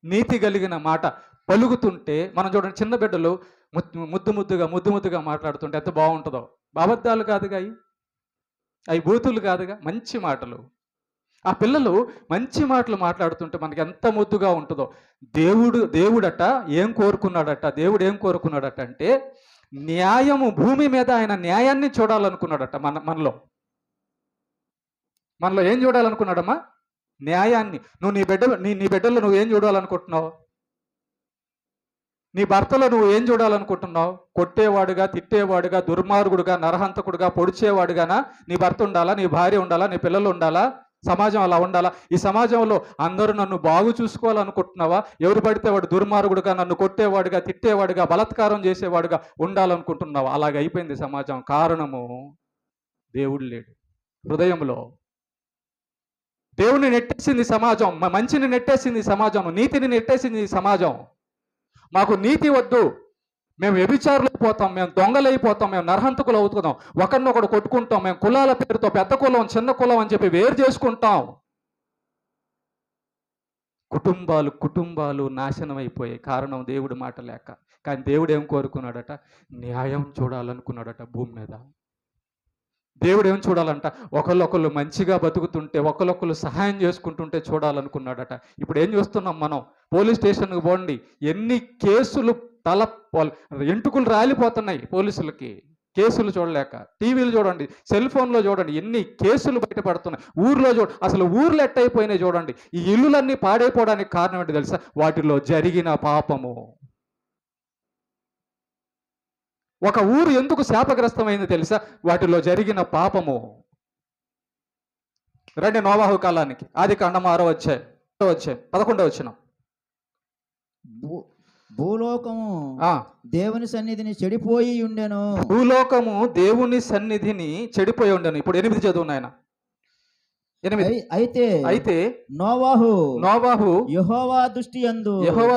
[SPEAKER 1] నీతి కలిగిన మాట పలుకుతుంటే, మనం చూడండి చిన్న బిడ్డలు ముద్దుగా మాట్లాడుతుంటే ఎంత బాగుంటుందో. అబద్ధాలు కాదుగా అవి బూతులు కాదుగా, మంచి మాటలు. ఆ పిల్లలు మంచి మాటలు మాట్లాడుతుంటే మనకి ఎంత ముద్దుగా ఉంటుందో. దేవుడట ఏం కోరుకున్నాడట? దేవుడు ఏం కోరుకున్నాడట అంటే న్యాయము, భూమి మీద ఆయన న్యాయాన్ని చూడాలనుకున్నాడట. మనలో ఏం చూడాలనుకున్నాడమ్మా? న్యాయాన్ని. నువ్వు నీ బిడ్డలో నువ్వు ఏం చూడాలనుకుంటున్నావు? నీ భర్తలో నువ్వు ఏం చూడాలనుకుంటున్నావు? కొట్టేవాడుగా, తిట్టేవాడుగా, దుర్మార్గుడుగా, నరహంతకుడుగా, పొడిచేవాడుగానా నీ భర్త ఉండాలా? నీ భార్య ఉండాలా? నీ పిల్లలు ఉండాలా? సమాజం అలా ఉండాలా? ఈ సమాజంలో అందరూ నన్ను బాగు చూసుకోవాలనుకుంటున్నావా? ఎవరు పడితే వాడు దుర్మార్గుడుగా, నన్ను కొట్టేవాడుగా, తిట్టేవాడుగా, బలాత్కారం చేసేవాడుగా ఉండాలనుకుంటున్నావా? అలాగ అయిపోయింది సమాజం. కారణము దేవుడు లేడు హృదయంలో. దేవుని నెట్టేసింది సమాజం, మంచిని నెట్టేసింది సమాజం, నీతిని నెట్టేసింది ఈ సమాజం. మాకు నీతి వద్దు, మేము వ్యభిచారులు అయిపోతాం, మేము దొంగలైపోతాం, మేము నరహంతకులు అవుతున్నాం, ఒకరినొకడు కొట్టుకుంటాం, మేము కులాల పేరుతో పెద్ద కులం, చిన్న కులం అని చెప్పి వేరు చేసుకుంటాం. కుటుంబాలు నాశనం అయిపోయాయి. కారణం దేవుడి మాట లేక. కానీ దేవుడు ఏం కోరుకున్నాడట? న్యాయం చూడాలనుకున్నాడట భూమి మీద. దేవుడు ఏం చూడాలంట? ఒకళ్ళొకళ్ళు మంచిగా బతుకుతుంటే, ఒకళ్ళొకళ్ళు సహాయం చేసుకుంటుంటే చూడాలనుకున్నాడట. ఇప్పుడు ఏం చూస్తున్నాం మనం? పోలీస్ స్టేషన్కి పోండి, ఎన్ని కేసులు, ఎంటుకులు రాలిపోతున్నాయి పోలీసులకి కేసులు చూడలేక. టీవీలు చూడండి, సెల్ ఫోన్లో చూడండి, ఎన్ని కేసులు బయటపడుతున్నాయి. ఊర్లో అసలు ఊర్లు ఎట్టయిపోయినాయి చూడండి. ఈ ఇల్లులన్నీ పాడైపోవడానికి కారణం ఏంటి తెలుసా? వాటిలో జరిగిన పాపము. ఒక ఊరు ఎందుకు శాపగ్రస్తమైంది తెలుసా? వాటిలో జరిగిన పాపము. రండి నోవాహు కాలానికి. ఆదికాండం 6వ అధ్యాయం 11వ వచనం.
[SPEAKER 2] భూలోకము దేవుని సన్నిధిని చెడిపోయి ఉండెను.
[SPEAKER 1] భూలోకము దేవుని సన్నిధిని చెడిపోయి ఉండెను. ఇప్పుడు 8 చదువు నాయన. 8. అయితే నోవాహు యెహోవా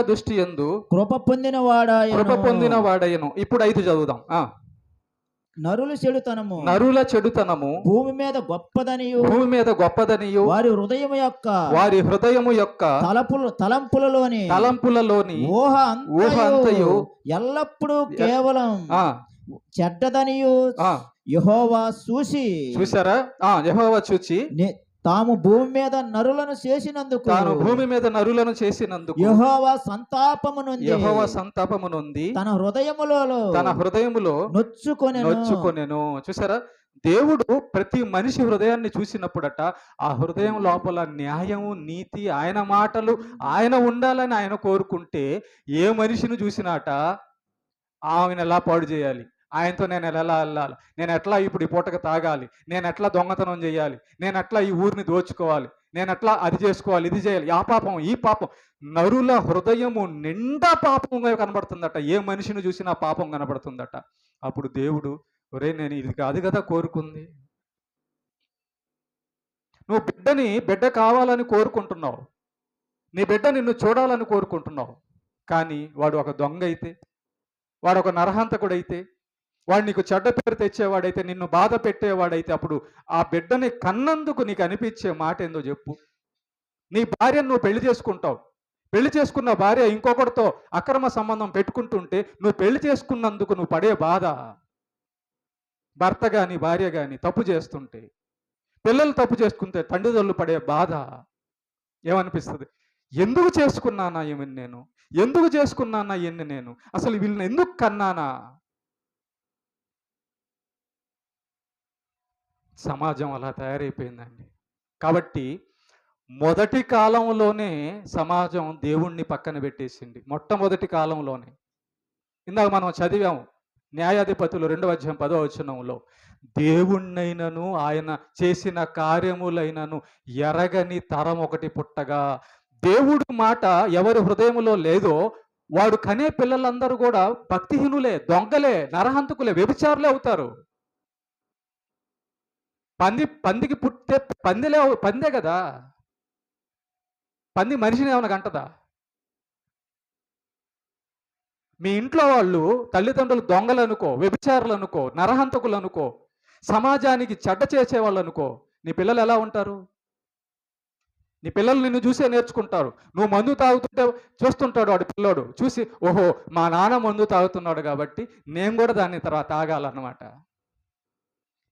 [SPEAKER 1] దృష్టి యందు కృప పొందిన వాడాయను. ఇప్పుడు 5 చదువుదాం. నరుల చెడుతనము భూమి మీద గొప్పదనియు వారి హృదయము యొక్క తలంపులలోని ఊహ అంతయు ఎల్లప్పుడూ కేవలం చెడ్డదనియు యెహోవా చూసారా? యెహోవా చూచి తాము భూమి మీద నరులను చేసినందుకు యెహోవా సంతాపము నొంది తన హృదయములో నొచ్చుకొనెను. చూసారా? దేవుడు ప్రతి మనిషి హృదయాన్ని చూసినప్పుడట ఆ హృదయం లోపల న్యాయము, నీతి, ఆయన మాటలు, ఆయన ఉండాలని ఆయన కోరుకుంటే ఏ మనిషిని చూసినాట ఆమెను ఎలా పాడు చేయాలి, ఆయనతో నేను ఎలా వెళ్ళాలి, నేను ఎట్లా ఇప్పుడు ఈ పూటకు తాగాలి, నేను ఎట్లా దొంగతనం చేయాలి, నేను ఎట్లా ఈ ఊరిని దోచుకోవాలి, నేను అట్లా అది చేసుకోవాలి, ఇది చేయాలి, ఆ పాపం ఈ పాపం. నరుల హృదయము నిండా పాపంగా కనబడుతుందట. ఏ మనిషిని చూసినా పాపం కనబడుతుందట. అప్పుడు దేవుడు, ఒరే నేను ఇది కాదు కదా కోరుకుంది. నువ్వు బిడ్డ కావాలని కోరుకుంటున్నావు, నీ బిడ్డ నిన్ను చూడాలని కోరుకుంటున్నావు. కానీ వాడు ఒక దొంగ అయితే, వాడు ఒక నరహంతకుడైతే, వాడు నీకు చెడ్డ పేరు తెచ్చేవాడైతే, నిన్ను బాధ పెట్టేవాడైతే, అప్పుడు ఆ బిడ్డని కన్నందుకు నీకు అనిపించే మాట ఏందో చెప్పు. నీ భార్యను నువ్వు పెళ్లి చేసుకుంటావు, పెళ్లి చేసుకున్న భార్య ఇంకొకరితో అక్రమ సంబంధం పెట్టుకుంటుంటే నువ్వు పెళ్లి చేసుకున్నందుకు నువ్వు పడే బాధ, భర్త కానీ భార్య కానీ తప్పు చేస్తుంటే, పిల్లలు తప్పు చేసుకుంటే తండ్రిదండ్రులు పడే బాధ ఏమనిపిస్తుంది? ఎందుకు చేసుకున్నానా ఏమని నేను, ఎందుకు చేసుకున్నానా ఎన్ని నేను, అసలు వీళ్ళని ఎందుకు కన్నానా? సమాజం అలా తయారైపోయిందండి. కాబట్టి మొదటి కాలంలోనే సమాజం దేవుణ్ణి పక్కన పెట్టేసింది. మొట్టమొదటి కాలంలోనే. ఇందాక మనం చదివాము న్యాయాధిపతులు 2వ అధ్యాయం 10వ వచనంలో, దేవుణ్ణైనను ఆయన చేసిన కార్యములైనను ఎరగని తరం ఒకటి పుట్టగా. దేవుడు మాట ఎవరి హృదయంలో లేదో వాడు కనే పిల్లలందరూ కూడా భక్తిహీనులే, దొంగలే, నరహంతకులే, వ్యభిచారులే అవుతారు. పందికి పుట్టే పందే కదా. పంది మనిషిని ఏమైనా గంటదా? మీ ఇంట్లో వాళ్ళు తల్లిదండ్రులు దొంగలు అనుకో, వ్యభిచారులు అనుకో, నరహంతకులు అనుకో, సమాజానికి చెడ్డ చేసేవాళ్ళు అనుకో, నీ పిల్లలు ఎలా ఉంటారు? నీ పిల్లలు నిన్ను చూసే నేర్చుకుంటారు. నువ్వు మందు తాగుతుంటే చూస్తుంటాడు వాడు పిల్లోడు, చూసి ఓహో మా నాన్న మందు తాగుతున్నాడు కాబట్టి నేను కూడా దాన్ని తర్వాత తాగాలన్నమాట.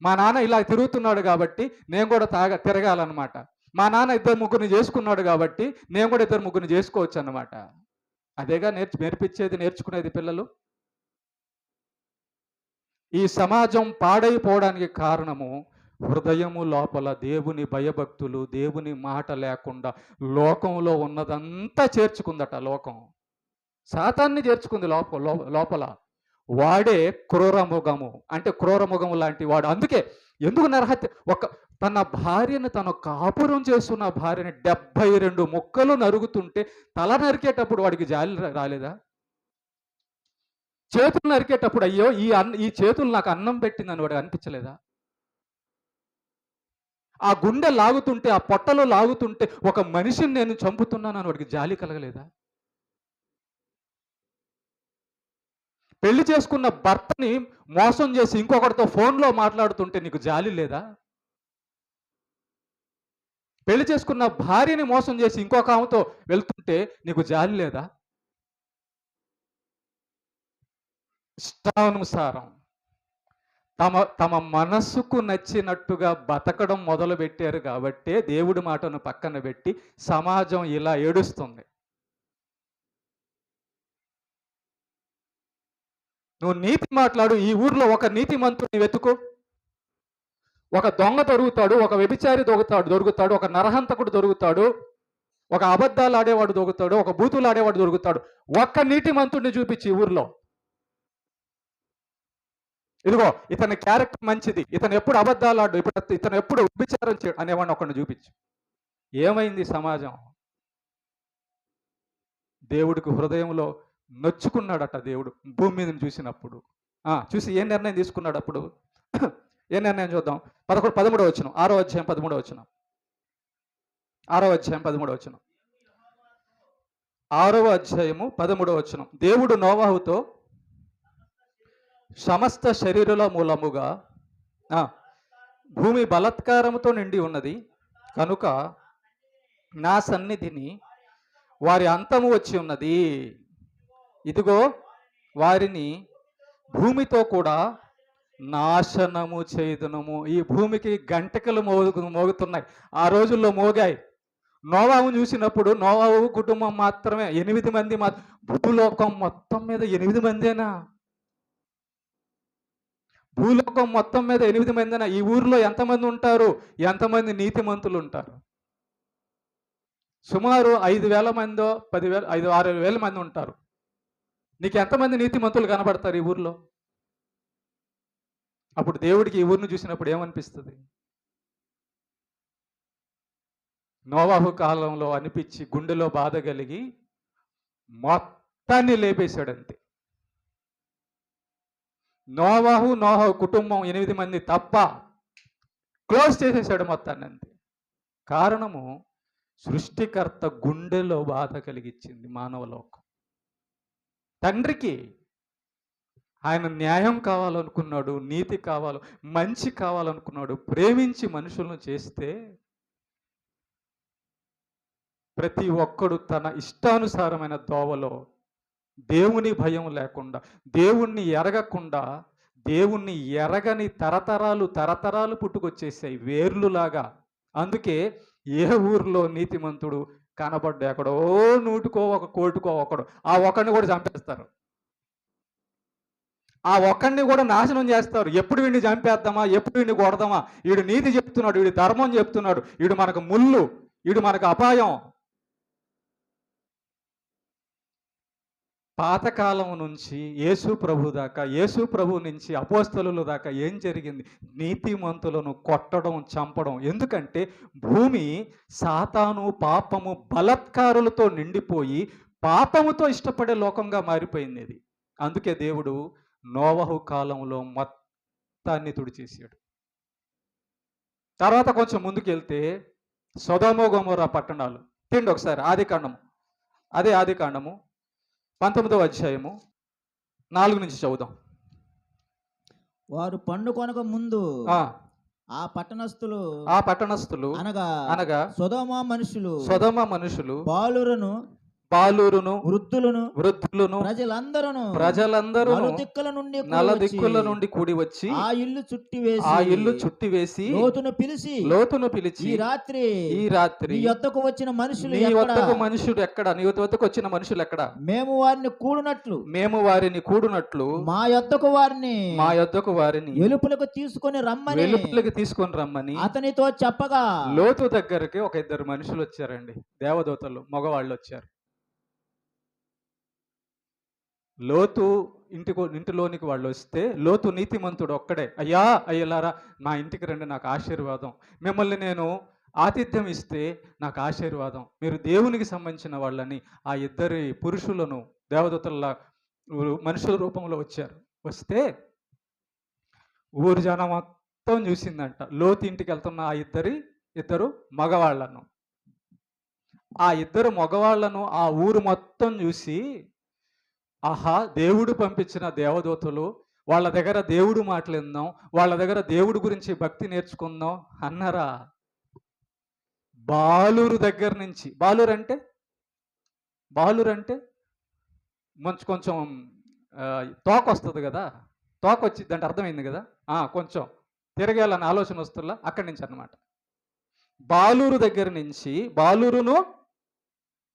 [SPEAKER 1] మా నాన్న ఇలా తిరుగుతున్నాడు కాబట్టి నేను కూడా తిరగాలన్నమాట. మా నాన్న 2 చేసుకున్నాడు కాబట్టి నేను కూడా 2 చేసుకోవచ్చు అన్నమాట. అదేగా నేర్చుకునేది పిల్లలు. ఈ సమాజం పాడైపోవడానికి కారణము హృదయము లోపల దేవుని భయభక్తులు, దేవుని మాట లేకుండా లోకంలో ఉన్నదంతా చేర్చుకుందట. లోకం సాతాన్ని చేర్చుకుంది లోపల. వాడే క్రూరముఖము, అంటే క్రూరముఖము లాంటి వాడు. అందుకే ఎందుకు నరహత్య, తన భార్యను, తన కాపురం చేస్తున్న భార్యని 72 ముక్కలు నరుగుతుంటే తల నరికేటప్పుడు వాడికి జాలి రాలేదా? చేతులు నరికేటప్పుడు అయ్యో ఈ చేతులు నాకు అన్నం పెట్టిందని వాడికి అనిపించలేదా? ఆ గుండె లాగుతుంటే, ఆ పొట్టలో లాగుతుంటే ఒక మనిషిని నేను చంపుతున్నానని వాడికి జాలి కలగలేదా? పెళ్లి చేసుకున్న భర్తని మోసం చేసి ఇంకొకరితో ఫోన్లో మాట్లాడుతుంటే నీకు జాలి లేదా? పెళ్లి చేసుకున్న భార్యని మోసం చేసి ఇంకొక ఆమెతో వెళ్తుంటే నీకు జాలి లేదా? ఇష్టానుసారం తమ మనస్సుకు నచ్చినట్టుగా బతకడం మొదలు పెట్టారు కాబట్టే దేవుడి మాటను పక్కన పెట్టి సమాజం ఇలా ఏడుస్తుంది. నువ్వు నీతి మాట్లాడు, ఈ ఊర్లో ఒక నీతిమంతుడిని వెతుకు. ఒక దొంగ దొరుకుతాడు, ఒక వ్యభిచారి దొరుకుతాడు, ఒక నరహంతకుడు దొరుకుతాడు, ఒక అబద్ధాలు ఆడేవాడు దొరుకుతాడు, ఒక బూతులు ఆడేవాడు దొరుకుతాడు. ఒక్క నీతిమంతుడిని చూపించి ఈ ఊర్లో, ఇదిగో ఇతని క్యారెక్టర్ మంచిది, ఇతను ఎప్పుడు అబద్ధాలు ఆడు, ఇతను ఎప్పుడు వ్యభిచారం చేయడు అనేవాడిని ఒకరిని చూపించు. ఏమైంది సమాజం? దేవుడికి హృదయంలో నొచ్చుకున్నాడట దేవుడు భూమి మీదని చూసినప్పుడు. చూసి ఏ నిర్ణయం తీసుకున్నాడు అప్పుడు? ఏ నిర్ణయం చూద్దాం. 13వ వచనం, 6వ అధ్యాయం 13వ వచనం, 6వ అధ్యాయం 13వ వచనం, 6వ అధ్యాయము 13వ వచనం. దేవుడు నోవాహుతో సమస్త శరీరుల మూలముగా భూమి బలాత్కారముతో నిండి ఉన్నది కనుక నా సన్నిధిని వారి అంతము వచ్చి ఉన్నది. ఇదిగో వారిని భూమితో కూడా నాశనము చేయుదును. ఈ భూమికి గంటకలు మోగుతున్నాయి. ఆ రోజుల్లో మోగాయి. నోవాహు చూసినప్పుడు నోవాహు కుటుంబం మాత్రమే 8 మంది. భూలోకం మొత్తం మీద 8 మందేనా? భూలోకం మొత్తం మీద 8 మందేనా? ఈ ఊరిలో ఎంతమంది ఉంటారు? ఎంతమంది నీతిమంతులు ఉంటారు? సుమారు 5,000 మందో 10,000 5,000-6,000 మంది ఉంటారు. నీకు ఎంతమంది నీతిమంతులు కనబడతారు ఈ ఊర్లో? అప్పుడు దేవుడికి ఈ ఊరిని చూసినప్పుడు ఏమనిపిస్తుంది? నోవాహు కాలంలో అనిపించి గుండెలో బాధ కలిగి మొత్తాన్ని లేపేశాడంతే. నోవాహు కుటుంబం 8 మంది తప్ప క్లోజ్ చేసేసాడు మొత్తాన్ని అంతే. కారణము సృష్టికర్త గుండెలో బాధ కలిగించింది మానవలోకం. తండ్రికి ఆయన న్యాయం కావాలనుకున్నాడు, నీతి కావాలి, మంచి కావాలనుకున్నాడు. ప్రేమించి మనుషులను చేస్తే ప్రతి ఒక్కడు తన ఇష్టానుసారమైన దోవలో దేవుని భయం లేకుండా, దేవుణ్ణి ఎరగకుండా, దేవుణ్ణి ఎరగని తరతరాలు పుట్టుకొచ్చేసాయి వేర్లులాగా. అందుకే ఏ ఊర్లో నీతిమంతుడు కనబడ్డా ఎక్కడో 100కో 1 కోటికో ఒకడు, ఆ ఒకడిని కూడా చంపేస్తారు. ఆ ఒక్కడిని కూడా నాశనం చేస్తారు. ఎప్పుడు వీడిని చంపేద్దామా, ఎప్పుడు వీడిని కొడదామా, వీడు నీతి చెప్తున్నాడు, వీడు ధర్మం చెప్తున్నాడు, వీడు మనకు ముళ్ళు, వీడు మనకు అపాయం. పాతకాలం నుంచి యేసు ప్రభు దాకా, యేసు ప్రభు నుంచి అపోస్తలుల దాకా ఏం జరిగింది? నీతిమంతులను కొట్టడం, చంపడం. ఎందుకంటే భూమి సాతాను, పాపము, బలత్కారులతో నిండిపోయి పాపముతో ఇష్టపడే లోకంగా మారిపోయింది ఇది. అందుకే దేవుడు నోవహు కాలంలో మొత్తాన్ని తుడిచేసాడు. తర్వాత కొంచెం ముందుకెళ్తే సొదొమ గొమొర్రా పట్టణాలు. తిండి ఒకసారి ఆదికాండము, అదే ఆదికాండము 19వ అధ్యాయము 4 నుంచి చదువుదాం.
[SPEAKER 2] వారు పండుకొనక ముందు ఆ పట్టణస్థులు అనగా సొదొమ మనుషులు బాలురును వృద్ధులను ప్రజలందరూ నలుదిక్కుల నుండి కూడి వచ్చి ఆ ఇల్లు చుట్టివేసి లోతును పిలిచి ఈ రాత్రి నీ వద్దకు వచ్చిన మనుషులు ఎక్కడ? మేము వారిని కూడునట్లు మా యొద్దకు వారిని వెలుపలకు తీసుకొని రమ్మని అతనితో చెప్పగా, లోతు దగ్గరికి ఒక 2 మనుషులు వచ్చారండి, దేవదూతలు, మగవాళ్ళు వచ్చారు. లోతు ఇంటిలోనికి వాళ్ళు వస్తే, లోతు నీతిమంతుడు ఒక్కడే, అయ్యలారా మా ఇంటికి రండి, నాకు ఆశీర్వాదం, మిమ్మల్ని నేను ఆతిథ్యం ఇస్తే నాకు ఆశీర్వాదం, మీరు దేవునికి సంబంధించిన వాళ్ళని ఆ 2 పురుషులను దేవదూతల మనుషుల రూపంలో వచ్చారు. వస్తే ఊరు జనం మొత్తం చూసిందంట లోతు ఇంటికి వెళ్తున్న ఆ ఇద్దరు మగవాళ్లను. ఆ 2 మగవాళ్లను ఆ ఊరు మొత్తం చూసి, ఆహా, దేవుడు పంపించిన దేవదూతలు, వాళ్ళ దగ్గర దేవుడు మాటలు విందాం, వాళ్ళ దగ్గర దేవుడి గురించి భక్తి నేర్చుకుందాం అన్నారా? బాలురు దగ్గర నుంచి, బాలురు అంటే కొంచెం తోక వస్తుంది కదా, తోక వచ్చిందంటే అర్థమైంది కదా, కొంచెం తిరగేయాలని ఆలోచన వస్తుందా, అక్కడి నుంచి అన్నమాట. బాలురు దగ్గర నుంచి, బాలురును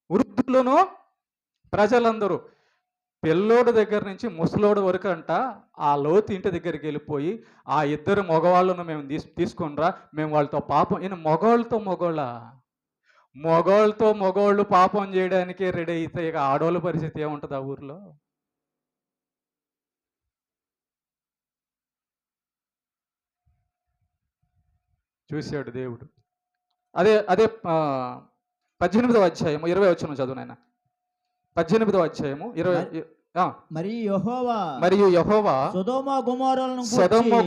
[SPEAKER 2] వృద్ధులను ప్రజలందరూ, పిల్లోడు దగ్గర నుంచి ముసలోడు వరకు అంట ఆ లోతు ఇంటి దగ్గరికి వెళ్ళిపోయి, ఆ 2 మగవాళ్ళను మేము తీసుకొనిరా, మేము వాళ్ళతో పాపం. ఈయన మగవాళ్ళతో పాపం చేయడానికి రెడీ అయితే ఇక ఆడోళ్ళ పరిస్థితి ఏముంటుంది ఆ ఊర్లో? చూశాడు దేవుడు. అదే 18వ అధ్యాయము 20 వచనం చదువు నాయన. 18వ అధ్యాయము 20. మరియు యెహోవా సొదొమ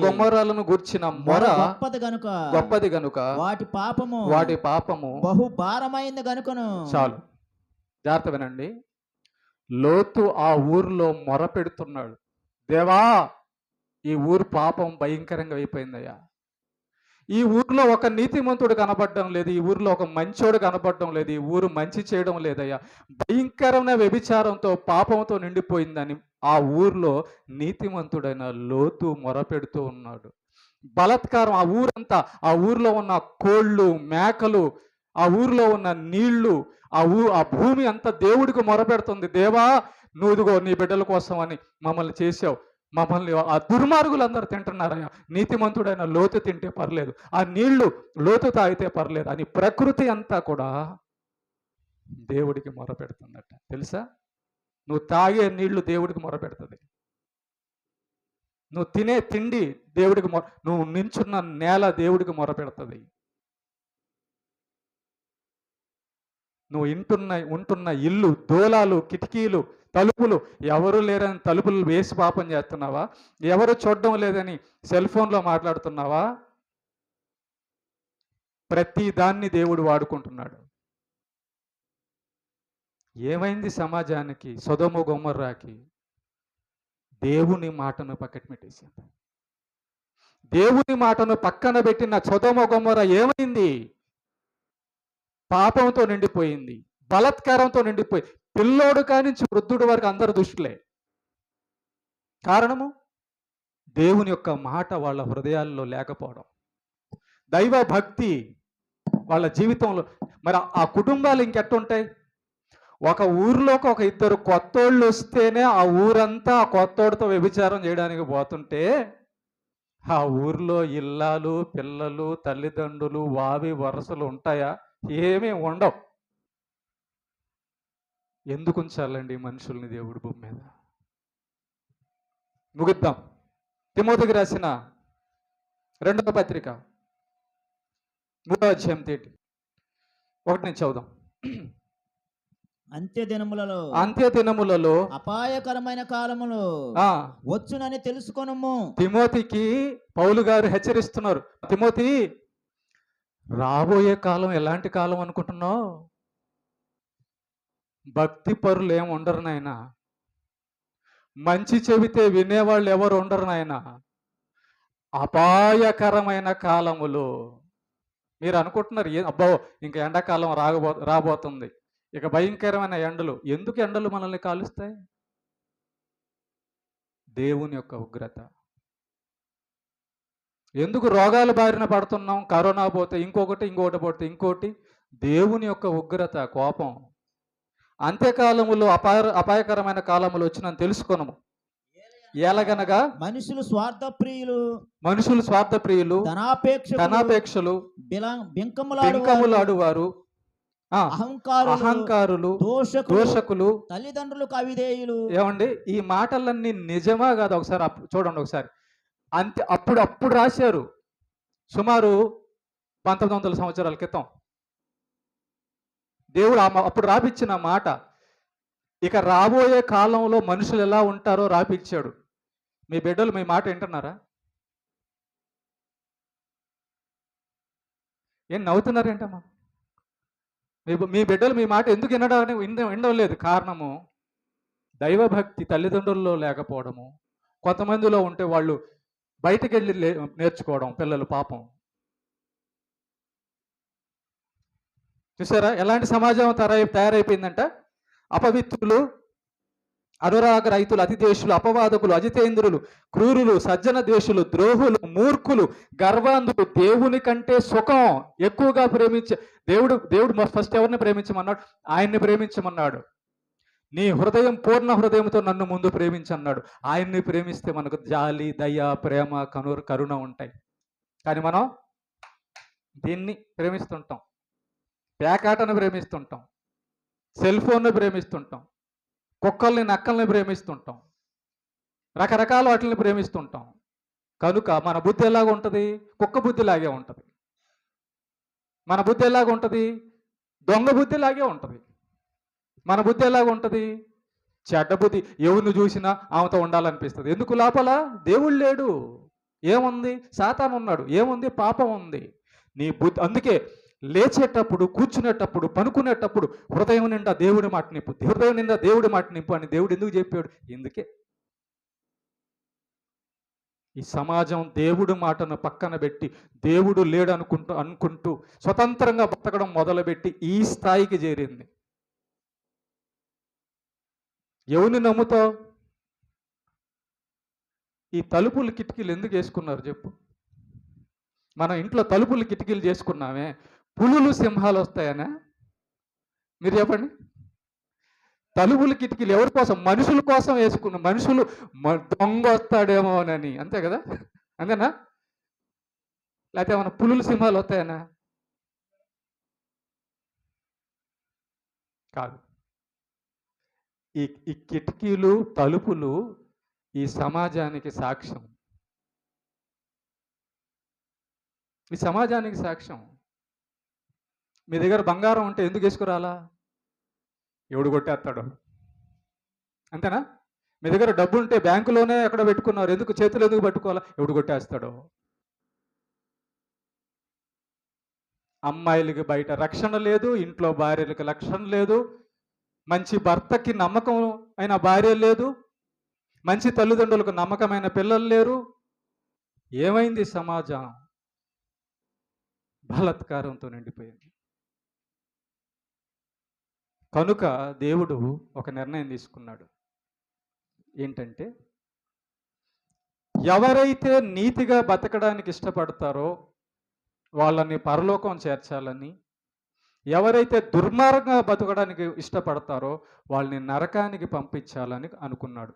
[SPEAKER 2] గొమొర్రాలను గూర్చిన మొర గొప్పది గనుక వాటి పాపము బహు భారమైంది గనుకను. చాలు, జాగ్రత్త వినండి. లోతు ఆ ఊర్లో మొర పెడుతున్నాడు, దేవా ఈ ఊరు పాపం భయంకరంగా అయిపోయిందయ్యా, ఈ ఊర్లో ఒక నీతిమంతుడు కనపడడం లేదు, ఈ ఊర్లో ఒక మంచోడు కనపడడం లేదు, ఈ ఊరు మంచి చేయడం లేదయ్యా, భయంకరమైన వ్యభిచారంతో పాపంతో నిండిపోయిందని ఆ ఊర్లో నీతిమంతుడైన లోతు మొరపెడుతూ ఉన్నాడు. బలత్కారం ఆ ఊరంతా, ఆ ఊర్లో ఉన్న కోళ్ళు, మేకలు, ఆ ఊర్లో ఉన్న నీళ్లు, ఆ భూమి అంతా దేవుడికి మొరపెడుతుంది, దేవా నువ్వుదిగో నీ బిడ్డల కోసం అని మమ్మల్ని చేసావు, మమ్మల్ని ఆ దుర్మార్గులందరూ తింటున్నారయ్యా, నీతిమంతుడైన లోతు తింటే పర్లేదు, ఆ నీళ్లు లోతు తాగితే పర్లేదు అని ప్రకృతి అంతా కూడా దేవుడికి మొరపెడుతుందట. తెలుసా? నువ్వు తాగే నీళ్లు దేవుడికి మొరపెడుతుంది, నువ్వు తినే తిండి దేవుడికి నువ్వు నించున్న నేల దేవుడికి మొరపెడుతుంది.
[SPEAKER 1] నువ్వు ఉంటున్న ఇల్లు, దూలాలు, కిటికీలు, తలుపులు ఎవరు లేరని తలుపులు వేసి పాపం చేస్తున్నావా? ఎవరు చూడడం లేదని సెల్ ఫోన్లో మాట్లాడుతున్నావా? ప్రతి దాన్ని దేవుడు వాడుకుంటున్నాడు. ఏమైంది సమాజానికి? సొదొమ గొమొర్రాకి దేవుని మాటను పక్కన పెట్టేసింది. దేవుని మాటను పక్కన పెట్టిన సొదొమ గొమొర్రా ఏమైంది? పాపంతో నిండిపోయింది, బలాత్కారంతో నిండిపోయి, పిల్లోడు కానించి వృద్ధుడి వరకు అందరు దుష్టులే. కారణము దేవుని యొక్క మాట వాళ్ళ హృదయాల్లో లేకపోవడం, దైవ భక్తి వాళ్ళ జీవితంలో. మరి ఆ కుటుంబాలు ఇంకెట్టుంటాయి? ఒక ఊరిలోకి ఒక ఇద్దరు కొత్తోళ్ళు వస్తేనే ఆ ఊరంతా ఆ కొత్తోడితో వ్యభిచారం చేయడానికి పోతుంటే, ఆ ఊర్లో ఇల్లాలు, పిల్లలు, తల్లిదండ్రులు, వావి వరసలు ఉంటాయా? ఏమీ ఉండవు. ఎందుకు ఉంచాలండి మనుషుల్ని దేవుడి భూమి మీద? ముగిద్దాం. తిమోతికి రాసిన 2వ పత్రిక 3వ అధ్యాయం 1 నుంచి చదువుదాం.
[SPEAKER 2] అంత్యదినములలో అపాయకరమైన కాలములు వచ్చునని తెలుసుకొనుము.
[SPEAKER 1] తిమోతికి పౌలు గారు హెచ్చరిస్తున్నారు. తిమోతి, రాబోయే కాలం ఎలాంటి కాలం అనుకుంటున్నావు? భక్తి పరులు ఏమి ఉండరు నాయనా. మంచి చెబితే వినేవాళ్ళు ఎవరు ఉండరు నాయనా. అపాయకరమైన కాలములు. మీరు అనుకుంటున్నారు, అబ్బో ఇంకా ఎండాకాలం రాబోతుంది, ఇక భయంకరమైన ఎండలు. ఎందుకు ఎండలు మనల్ని కాలుస్తాయి? దేవుని యొక్క ఉగ్రత. ఎందుకు రోగాలు బారిన పడుతున్నాం? కరోనా పోతే ఇంకొకటి పోతే ఇంకోటి. దేవుని యొక్క ఉగ్రత, కోపం. అంత్యకాలములో అపాయకరమైన కాలములు వచ్చినని తెలుసుకొనము. ఎలాగనగా మనుషులు స్వార్థప్రియులు, ధనాపేక్షలు, బింకములాడువారు, అహంకారులు, దోషకులు,
[SPEAKER 2] తల్లిదండ్రులకు అవిధేయులు.
[SPEAKER 1] ఏమండి, ఈ మాటలన్నీ నిజమా కాదు? ఒకసారి చూడండి. ఒకసారి అప్పుడు రాశారు. సుమారు 1900 సంవత్సరాల క్రితం దేవుడు అప్పుడు రాపిచ్చిన మాట. ఇక రాబోయే కాలంలో మనుషులు ఎలా ఉంటారో రాపిచ్చాడు. మీ బిడ్డలు మీ మాట వింటున్నారా? ఏం నవ్వుతున్నారేంటమ్మా? మీ బిడ్డలు మీ మాట ఎందుకు వినడం లేదు? కారణము దైవభక్తి తల్లిదండ్రుల్లో లేకపోవడము. కొంతమందిలో ఉంటే వాళ్ళు బయటకు వెళ్ళి నేర్చుకోవడం పిల్లలు. పాపం. చూసారా ఎలాంటి సమాజం తయారైపోయిందంట? అపవిత్రులు, అనురాగ రైతులు, అతిదేశులు, అపవాదకులు, అజితేంద్రులు, క్రూరులు, సజ్జన ద్వేషులు, ద్రోహులు, మూర్ఖులు, గర్వాంధులు, దేవుని కంటే సుఖం ఎక్కువగా దేవుడు ఫస్ట్ ఎవరిని ప్రేమించమన్నాడు? ఆయన్ని ప్రేమించమన్నాడు. నీ హృదయం పూర్ణ హృదయంతో నన్ను ముందు ప్రేమించన్నాడు. ఆయన్ని ప్రేమిస్తే మనకు జాలి, దయ, ప్రేమ, కరుణ ఉంటాయి. కానీ మనం దీన్ని ప్రేమిస్తుంటాం. పేకాటను ప్రేమిస్తుంటాం, సెల్ ఫోన్ను ప్రేమిస్తుంటాం, కుక్కల్ని, నక్కల్ని ప్రేమిస్తుంటాం, రకరకాల వాటిని ప్రేమిస్తుంటాం. కనుక మన బుద్ధి ఎలాగ ఉంటుంది? కుక్క బుద్ధిలాగే ఉంటుంది. మన బుద్ధి ఎలాగ ఉంటుంది? దొంగ బుద్ధిలాగే ఉంటుంది. మన బుద్ధి ఎలాగ ఉంటుంది? చెడ్డ బుద్ధి. ఎవరిని చూసినా ఆమెతో ఉండాలనిపిస్తుంది. ఎందుకు? లోపల దేవుడు లేడు. ఏముంది? సాతాను ఉన్నాడు. ఏముంది? పాపం ఉంది. నీ బుద్ధి. అందుకే లేచేటప్పుడు, కూర్చునేటప్పుడు, పనుకునేటప్పుడు హృదయం నిండా దేవుడి మాట నింపు, హృదయం నిండా దేవుడి మాట నింపు అని దేవుడు ఎందుకు చెప్పాడు? ఎందుకే ఈ సమాజం దేవుడి మాటను పక్కన పెట్టి దేవుడు లేడు అనుకుంటూ స్వతంత్రంగా బతకడం మొదలుపెట్టి ఈ స్థాయికి చేరింది. ఎవరిని నమ్ముతావు? ఈ తలుపులు, కిటికీలు ఎందుకు వేసుకున్నారు చెప్పు? మన ఇంట్లో తలుపులు, కిటికీలు చేసుకున్నామే పులులు, సింహాలు వస్తాయనా? మీరు చెప్పండి. తలుపులు, కిటికీలు ఎవరి కోసం? మనుషుల కోసం వేసుకున్నాం. మనుషులు దొంగ వస్తాడేమోనని. అంతే కదా? అంతేనా? లేకపోతే ఏమన్నా పులులు, సింహాలు వస్తాయనా? కాదు. ఈ కిటికీలు, తలుపులు ఈ సమాజానికి సాక్ష్యం. ఈ సమాజానికి సాక్ష్యం. మీ దగ్గర బంగారం ఉంటే ఎందుకు వేసుకురాలా? ఎవడు కొట్టేస్తాడు. అంతేనా? మీ దగ్గర డబ్బు ఉంటే బ్యాంకులోనే ఎక్కడ పెట్టుకున్నారు, ఎందుకు చేతులు ఎందుకు పట్టుకోవాలా? ఎవడు కొట్టేస్తాడు. అమ్మాయిలకి బయట రక్షణ లేదు, ఇంట్లో భార్యలకి రక్షణ లేదు, మంచి భర్తకి నమ్మకం అయిన భార్య లేదు, మంచి తల్లిదండ్రులకు నమ్మకమైన పిల్లలు లేరు. ఏమైంది సమాజం? బలాత్కారంతో నిండిపోయింది. కనుక దేవుడు ఒక నిర్ణయం తీసుకున్నాడు. ఏంటంటే, ఎవరైతే నీతిగా బతకడానికి ఇష్టపడతారో వాళ్ళని పరలోకం చేర్చాలని, ఎవరైతే దుర్మార్గంగా బతకడానికి ఇష్టపడతారో వాళ్ళని నరకానికి పంపించాలని అనుకున్నాడు.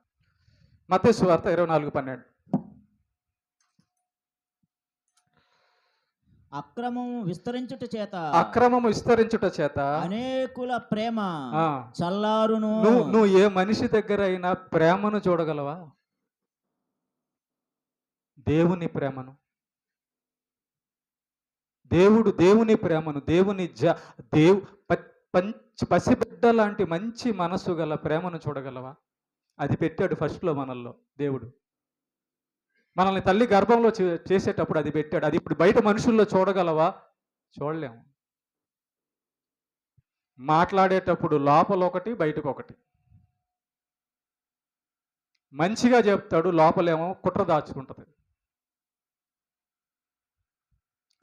[SPEAKER 1] మత్తయి సువార్త 24:12.
[SPEAKER 2] అక్రమము విస్తరించుట చేత అనేకుల ప్రేమ చల్లారును.
[SPEAKER 1] నువ్వు ఏ మనిషి దగ్గర అయినా ప్రేమను చూడగలవా? దేవుని ప్రేమను, దేవుని ప్రేమను, పసిబిడ్డ లాంటి మంచి మనసు గల ప్రేమను చూడగలవా? అది పెట్టాడు ఫస్ట్లో మనల్లో దేవుడు. మనల్ని తల్లి గర్భంలో చేసేటప్పుడు అది పెట్టాడు. అది ఇప్పుడు బయట మనుషుల్లో చూడగలవా? చూడలేము. మాట్లాడేటప్పుడు లోపల ఒకటి, బయటకు ఒకటి. మంచిగా చెప్తాడు, లోపలేమో కుట్ర దాచుకుంటుంది.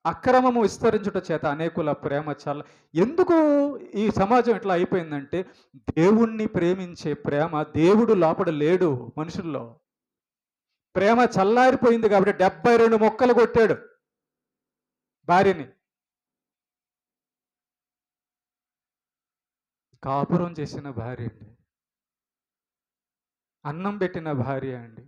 [SPEAKER 1] అక్రమము విస్తరించుట చేత అనేకుల ప్రేమ ఎందుకు ఈ సమాజం ఇట్లా అయిపోయిందంటే, దేవుణ్ణి ప్రేమించే ప్రేమ, దేవుడు లోపల లేడు మనుషుల్లో. ప్రేమ చల్లారిపోయింది కాబట్టి 72 మొక్కలు కొట్టాడు భార్యని. కాపురం చేసిన భార్య అండి, అన్నం పెట్టిన భార్య అండి.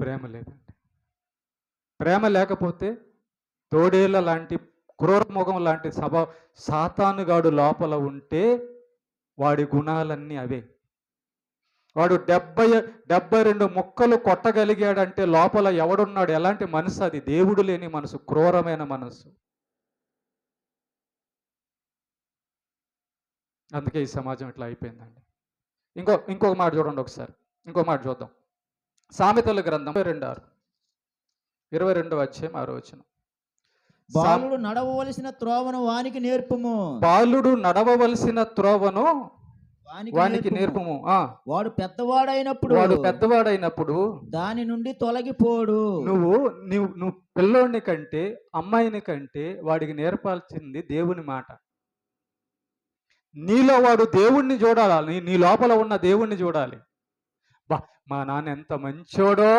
[SPEAKER 1] ప్రేమ లేదండి. ప్రేమ లేకపోతే తోడేళ్ళ లాంటి క్రూరముఖం లాంటి సాతానుగాడు లోపల ఉంటే వాడి గుణాలన్నీ అవే. వాడు 72 మొక్కలు కొట్టగలిగాడంటే లోపల ఎవడున్నాడు? ఎలాంటి మనసు అది? దేవుడు లేని మనసు, క్రూరమైన మనసు. అందుకే ఈ సమాజం ఇట్లా అయిపోయిందండి. ఇంకొక మాట చూడండి ఒకసారి. ఇంకో మాట చూద్దాం. సామెతల గ్రంథం 22వ అధ్యాయం 6వ వచనం.
[SPEAKER 2] బాలుడు నడవవలసిన త్రోవను వానికి నేర్పుము.
[SPEAKER 1] బాలుడు నడవవలసిన త్రోవను వానికి నేర్పుము.
[SPEAKER 2] వాడు పెద్దవాడైనప్పుడు దాని నుండి తొలగిపోడు.
[SPEAKER 1] నువ్వు పిల్లోడిని కంటే, అమ్మాయిని కంటే వాడికి నేర్పాల్సింది దేవుని మాట. నీలో వాడు దేవుణ్ణి చూడాలి, నీ లోపల ఉన్న దేవుణ్ణి చూడాలి. మా నాన్న ఎంత మంచోడో,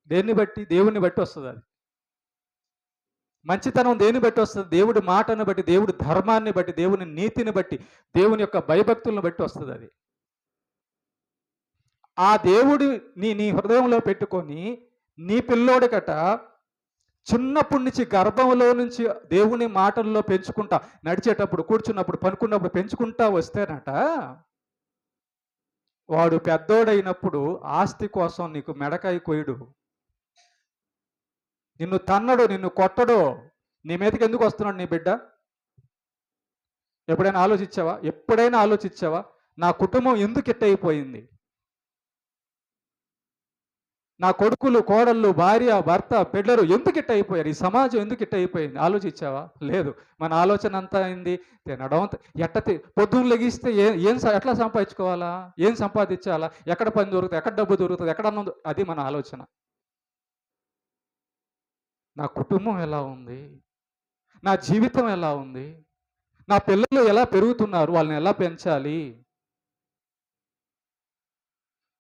[SPEAKER 1] దేన్ని బట్టి? దేవుని బట్టి వస్తుంది. అది మంచితనం దేన్ని బట్టి వస్తుంది? దేవుడి మాటను బట్టి, దేవుడి ధర్మాన్ని బట్టి, దేవుని నీతిని బట్టి, దేవుని యొక్క భయభక్తులను బట్టి వస్తుంది. అది ఆ దేవుడి నీ హృదయంలో పెట్టుకొని నీ పిల్లోడికట చిన్నప్పటి నుంచి గర్భంలో నుంచి దేవుని మాటల్లో పెంచుకుంటా, నడిచేటప్పుడు, కూర్చున్నప్పుడు, పనుకున్నప్పుడు పెంచుకుంటా వస్తేనట, వాడు పెద్దోడైనప్పుడు ఆస్తి కోసం నీకు మెడకాయ కొయ్యడు, నిన్ను తన్నడు, నిన్ను కొట్టడు. నీ మీదకి ఎందుకు వస్తున్నాడు నీ బిడ్డ? ఎప్పుడైనా ఆలోచించావా? నా కుటుంబం ఎందుకు ఇట్టయిపోయింది? నా కొడుకులు, కోడళ్ళు, భార్య, భర్త, బిడ్డలు ఎందుకు ఇట్టయిపోయారు? ఈ సమాజం ఎందుకు ఇట్టయిపోయింది? ఆలోచించావా? లేదు. మన ఆలోచన అంతా అయింది తినడం. పొద్దున్న లెగిస్తే ఎట్లా సంపాదించుకోవాలా, ఏం సంపాదించాలా, ఎక్కడ పని దొరుకుతుంది, ఎక్కడ డబ్బు దొరుకుతుంది, ఎక్కడ అన్నం, అది మన ఆలోచన. నా కుటుంబం ఎలా ఉంది, నా జీవితం ఎలా ఉంది, నా పిల్లలు ఎలా పెరుగుతున్నారు, వాళ్ళని ఎలా పెంచాలి,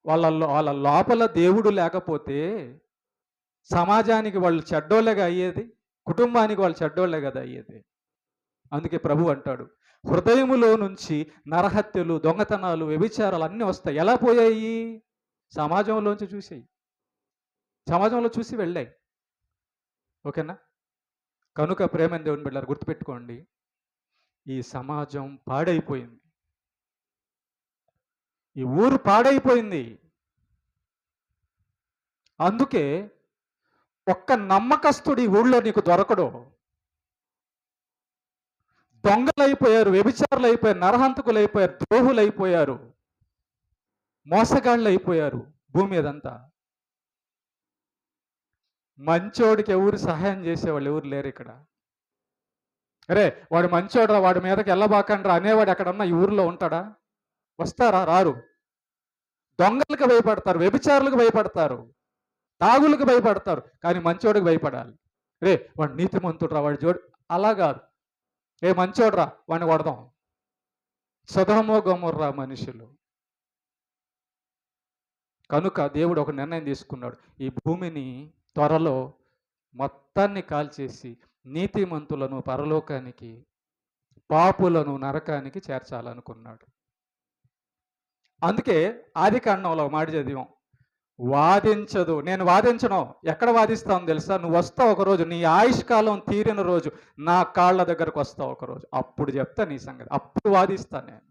[SPEAKER 1] వాళ్ళ లోపల దేవుడు లేకపోతే సమాజానికి వాళ్ళు చెడ్డోళ్ళగా అయ్యేది, కుటుంబానికి వాళ్ళు చెడ్డోళ్ళే కదా అయ్యేది. అందుకే ప్రభు అంటాడు, హృదయములో నుంచి నరహత్యలు, దొంగతనాలు, వ్యభిచారాలు అన్నీ వస్తాయి. ఎలా పోయాయి? సమాజంలో చూసి వెళ్ళాయి. ఓకేనా? కనుక ప్రేమ దేవుని బిడ్డలారా గుర్తుపెట్టుకోండి, ఈ సమాజం పాడైపోయింది, ఈ ఊరు పాడైపోయింది. అందుకే ఒక్క నమ్మకస్తుడి ఊళ్ళో నీకు దొరకడు. దొంగలు అయిపోయారు, వ్యభిచారులు అయిపోయారు, నరహంతకులు అయిపోయారు, ద్రోహులు అయిపోయారు, మోసగాళ్ళు అయిపోయారు భూమి మీదంతా. మంచోడికి ఎవరు సహాయం చేసేవాళ్ళు ఎవరు లేరు ఇక్కడ. అరే వాడు మంచోడ్రా, వాడి మీదకి వెళ్ళబాకండ్రా అనేవాడు ఎక్కడన్నా ఈ ఊరిలో ఉంటాడా? వస్తారా? రారు. దొంగలకు భయపడతారు, వ్యభిచారులకు భయపడతారు, తాగులకు భయపడతారు, కానీ మంచోడికి భయపడాలి. రే వాడు నీతిమంతుడురా, వాడు జోడు అలా కాదు. ఏ మంచోడ్రా వాడిని కొడదాం. సొదొమ గొమొర్రా మనుషులు. కనుక దేవుడు ఒక నిర్ణయం తీసుకున్నాడు, ఈ భూమిని త్వరలో మొత్తాన్ని కాల్చేసి నీతిమంతులను పరలోకానికి, పాపులను నరకానికి చేర్చాలనుకున్నాడు. అందుకే ఆదికాండంలో మాట చదివాం, వాదించదు. నేను వాదించను. ఎక్కడ వాదిస్తాను తెలుసా? నువ్వు వస్తావు ఒకరోజు, నీ ఆయుష్కాలం తీరిన రోజు నా కాళ్ళ దగ్గరకు వస్తావు ఒకరోజు, అప్పుడు చెప్తా నీ సంగతి, అప్పుడు వాదిస్తాను నేను.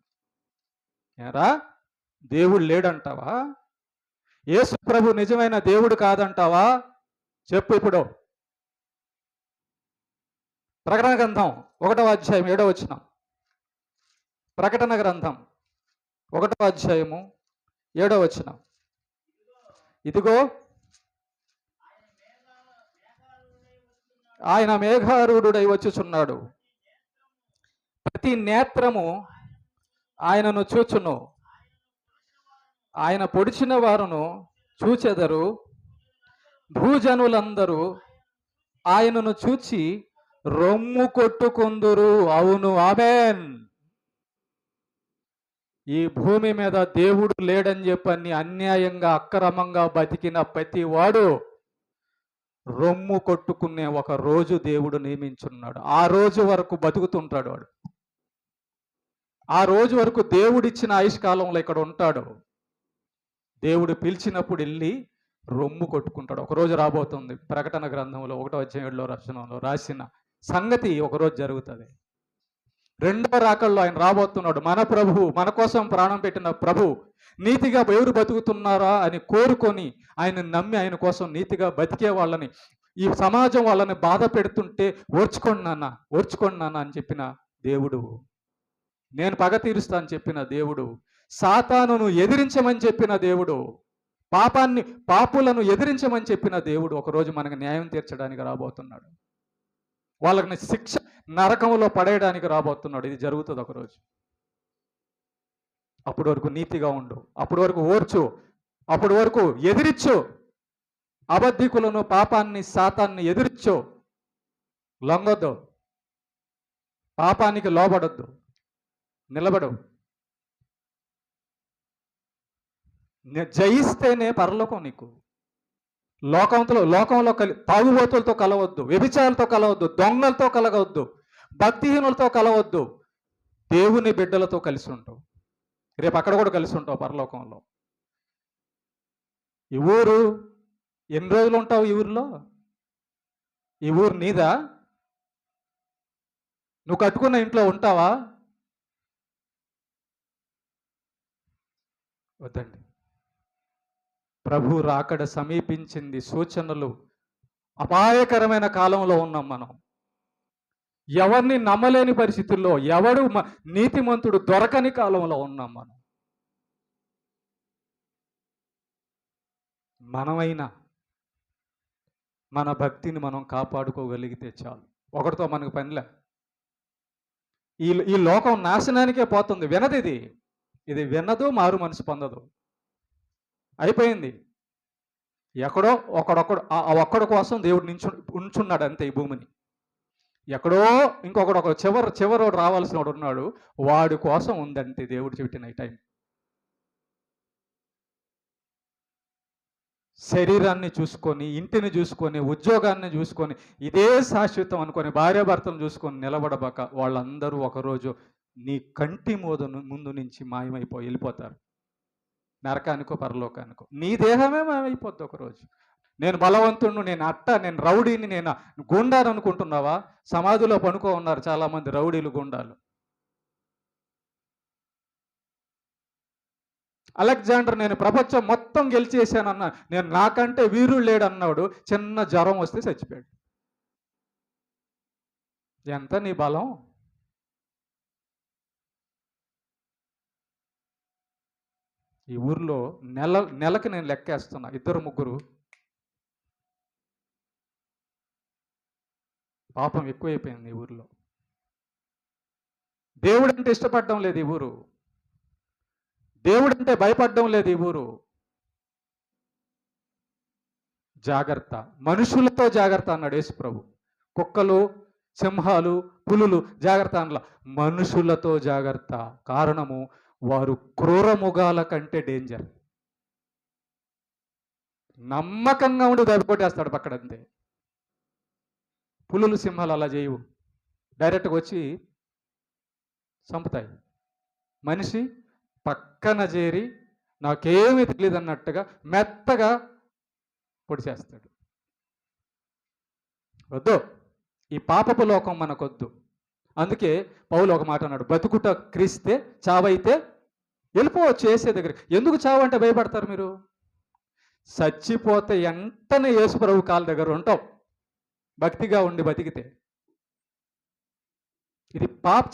[SPEAKER 1] ఏరా దేవుడు లేడంటావా? యేసు ప్రభు నిజమైన దేవుడు కాదంటావా? చెప్పు ఇప్పుడు. ప్రకటన గ్రంథం 1వ అధ్యాయం 7వ వచనం. ప్రకటన గ్రంథం 1వ అధ్యాయము 7వ వచనం. ఇదిగో ఆయన మేఘారూఢుడై వచ్చుచున్నాడు, ప్రతి నేత్రము ఆయనను చూచును, ఆయన పొడిచిన వారును చూచెదరు, భూజనులందరూ ఆయనను చూచి రొమ్ము కొట్టుకొందురు. అవును, ఆమేన్. ఈ భూమి మీద దేవుడు లేడని చెప్పని అన్యాయంగా అక్రమంగా బతికిన ప్రతి వాడు రొమ్ము కొట్టుకునే ఒక రోజు దేవుడు నియమించున్నాడు. ఆ రోజు వరకు బతుకుతుంటాడు వాడు. ఆ రోజు వరకు దేవుడిచ్చిన ఆయుష్కాలంలో ఇక్కడ ఉంటాడు. దేవుడు పిలిచినప్పుడు వెళ్ళి రొమ్ము కొట్టుకుంటాడు. ఒకరోజు రాబోతుంది. ప్రకటన గ్రంథంలో 1వ అధ్యాయంలో రచనలో రాసిన సంగతి ఒకరోజు జరుగుతుంది. రెండవ రాకల్లో ఆయన రాబోతున్నాడు. మన ప్రభువు, మన కోసం ప్రాణం పెట్టిన ప్రభు, నీతిగా ఎవరు బతుకుతున్నారా అని కోరుకొని ఆయన నమ్మి ఆయన కోసం నీతిగా బతికే వాళ్ళని, ఈ సమాజం వాళ్ళని బాధ పెడుతుంటే ఓర్చుకోండి నాన్న అని చెప్పిన దేవుడు, నేను పగ తీరుస్తా అని చెప్పిన దేవుడు, సాతానును ఎదిరించమని చెప్పిన దేవుడు, పాపులను ఎదిరించమని చెప్పిన దేవుడు ఒకరోజు మనకు న్యాయం తీర్చడానికి రాబోతున్నాడు. వాళ్ళని శిక్ష నరకంలో పడేయడానికి రాబోతున్నాడు. ఇది జరుగుతుంది ఒకరోజు. అప్పటి వరకు నీతిగా ఉండు, అప్పటి వరకు ఓర్చు, అప్పటి వరకు ఎదిరించు. అబద్ధికులను, పాపాన్ని, సాతాన్ని ఎదిరించు. లొంగొద్దు, పాపానికి లోబడొద్దు, నిలబడు. జయిస్తేనే పరలోకం నీకు. లోకంలో తాగుబోతులతో కలవద్దు, వ్యభిచారులతో కలవద్దు, దొంగలతో కలగవద్దు, భక్తిహీనులతో కలవద్దు. దేవుని బిడ్డలతో కలిసి ఉంటావు. రేపు అక్కడ కూడా కలిసి ఉంటావు పరలోకంలో. ఈ ఊరు ఎన్ని రోజులు ఉంటావు? ఈ ఊరిలో? ఈ ఊరు నీదా? నువ్వు కట్టుకున్న ఇంట్లో ఉంటావా? వద్దండి. ప్రభు రాకడ సమీపించింది. సూచనలు, అపాయకరమైన కాలంలో ఉన్నాం మనం. ఎవరిని నమ్మలేని పరిస్థితుల్లో, ఎవడు నీతిమంతుడు దొరకని కాలంలో ఉన్నాం మనం. మనమైనా మన భక్తిని మనం కాపాడుకోగలిగితే చాలు. ఒకటితో మనకు పనిలే. ఈ లోకం నాశనానికే పోతుంది. వినది ఇది వినదు, మారు మనసు పొందదు. అయిపోయింది. ఎక్కడో ఒక్కడి కోసం దేవుడు ఉంచున్నాడు అంతే ఈ భూమిని. ఎక్కడో ఇంకొకడు చివరోడు రావాల్సిన వాడు ఉన్నాడు, వాడి కోసం ఉందంటే దేవుడు చెప్పిన ఈ టైం. శరీరాన్ని చూసుకొని, ఇంటిని చూసుకొని, ఉద్యోగాన్ని చూసుకొని, ఇదే శాశ్వతం అనుకొని, భార్యాభర్తను చూసుకొని నిలబడబాక వాళ్ళందరూ ఒకరోజు నీ కంటి ముందు నుంచి మాయమైపోయి వెళ్ళిపోతారు. నరకానికో పరలోకానికో. నీ దేహమే మాయమైపోద్ది ఒకరోజు. నేను బలవంతుడు, నేను రౌడీని, నేను గుండాను అనుకుంటున్నావా? సమాధిలో పనుకో ఉన్నారు చాలామంది రౌడీలు, గుండాలు. అలెగ్జాండర్ నేను ప్రపంచం మొత్తం గెలిచేసానన్నా, నేను నాకంటే వీరుడు లేడన్నాడు. చిన్న జ్వరం వస్తే చచ్చిపోయాడు. ఎంత నీ బలం? ఈ ఊర్లో నెలకి నేను లెక్కేస్తున్నా 2-3 పాపం ఎక్కువైపోయింది ఈ ఊర్లో. దేవుడంటే ఇష్టపడడం లేదు ఈ ఊరు. దేవుడంటే భయపడడం లేదు ఈ ఊరు. జాగ్రత్త, మనుషులతో జాగ్రత్త అన్నాడు యేసు ప్రభు. కుక్కలు, సింహాలు, పులులు జాగ్రత్త అనలా, మనుషులతో జాగ్రత్త. కారణము, వారు క్రూర మృగాల కంటే డేంజర్. నమ్మకంగా ఉండి దెబ్బ కొట్టేస్తాడు పక్కడంతే. పులులు, సింహాలు అలా చేయవు, డైరెక్ట్గా వచ్చి చంపుతాయి. మనిషి పక్కన చేరి నాకేమీ తెలియదు అన్నట్టుగా మెత్తగా పొడి చేస్తాడు. వద్దు, ఈ పాపపు లోకం మనకొద్దు. అందుకే పౌలు ఒక మాట అన్నాడు, బతుకుట క్రీస్తే, చావైతే వెళ్ళిపోవచ్చు యేసు దగ్గరికి. ఎందుకు చావు అంటే భయపడతారు మీరు? చచ్చిపోతే వెంటనే యేసు ప్రభు కాళ్ళ దగ్గర ఉంటాం, భక్తిగా ఉండి బతికితే. ఇది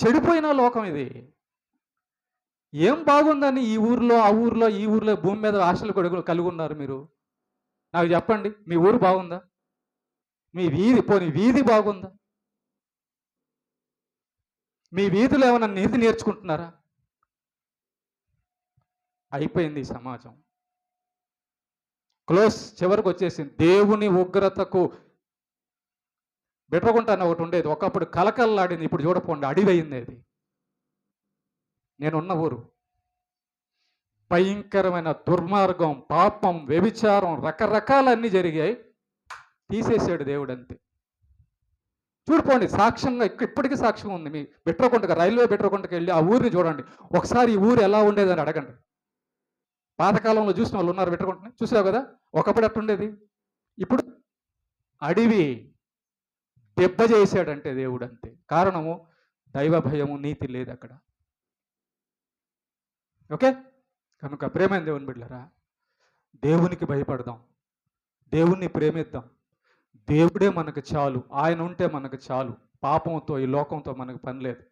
[SPEAKER 1] చెడిపోయిన లోకం ఇది. ఏం బాగుందని ఈ ఊర్లో, ఆ ఊర్లో, ఈ ఊర్లో, భూమి మీద ఆశలు కొడుకులు కలిగి ఉన్నారు మీరు? నాకు చెప్పండి, మీ ఊరు బాగుందా? మీ వీధి బాగుందా? మీ వీధిలో ఏమైనా నీతి నేర్చుకుంటున్నారా? అయిపోయింది ఈ సమాజం. క్లోజ్, చివరికి వచ్చేసింది. దేవుని ఉగ్రతకు బిడ్రగుంట అని ఒకటి ఉండేది, ఒకప్పుడు కలకల్లాడింది, ఇప్పుడు చూడపోండి అడవి అయింది అది. నేనున్న ఊరు. భయంకరమైన దుర్మార్గం, పాపం, వ్యభిచారం, రకరకాలన్నీ జరిగాయి. తీసేసాడు దేవుడు అంతే. చూడిపోండి, సాక్ష్యంగా ఇప్పటికీ సాక్ష్యం ఉంది. మీ బిట్రకుంటకు, రైల్వే బిట్రకుంటకు వెళ్ళి ఆ ఊరిని చూడండి. ఒకసారి ఈ ఊరు ఎలా ఉండేదని అడగండి. పాతకాలంలో చూసిన వాళ్ళు ఉన్నారు బిట్రకుంటని, చూసావు కదా? ఒకప్పుడు ఎట్టుండేది, ఇప్పుడు అడవి. దెబ్బ చేశాడంటే దేవుడు అంతే. కారణము, దైవ భయము, నీతి లేదు అక్కడ. ఓకే, కనుక ప్రేమైన దేవుని బిడ్డలారా, దేవునికి భయపడదాం, దేవుణ్ణి ప్రేమిద్దాం. దేవుడే మనకు చాలు, ఆయన ఉంటే మనకు చాలు. పాపంతో, ఈ లోకంతో మనకు పని లేదు.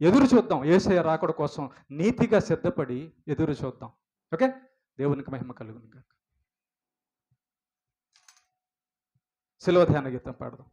[SPEAKER 1] ఎదురు చూద్దాం, యేసయ్య రాకడ కోసం నీతిగా సిద్ధపడి ఎదురు చూద్దాం. ఓకే, దేవునికి మహిమ కలుగును గాక. శిలువ ధ్యాన గీతం పాడదాం.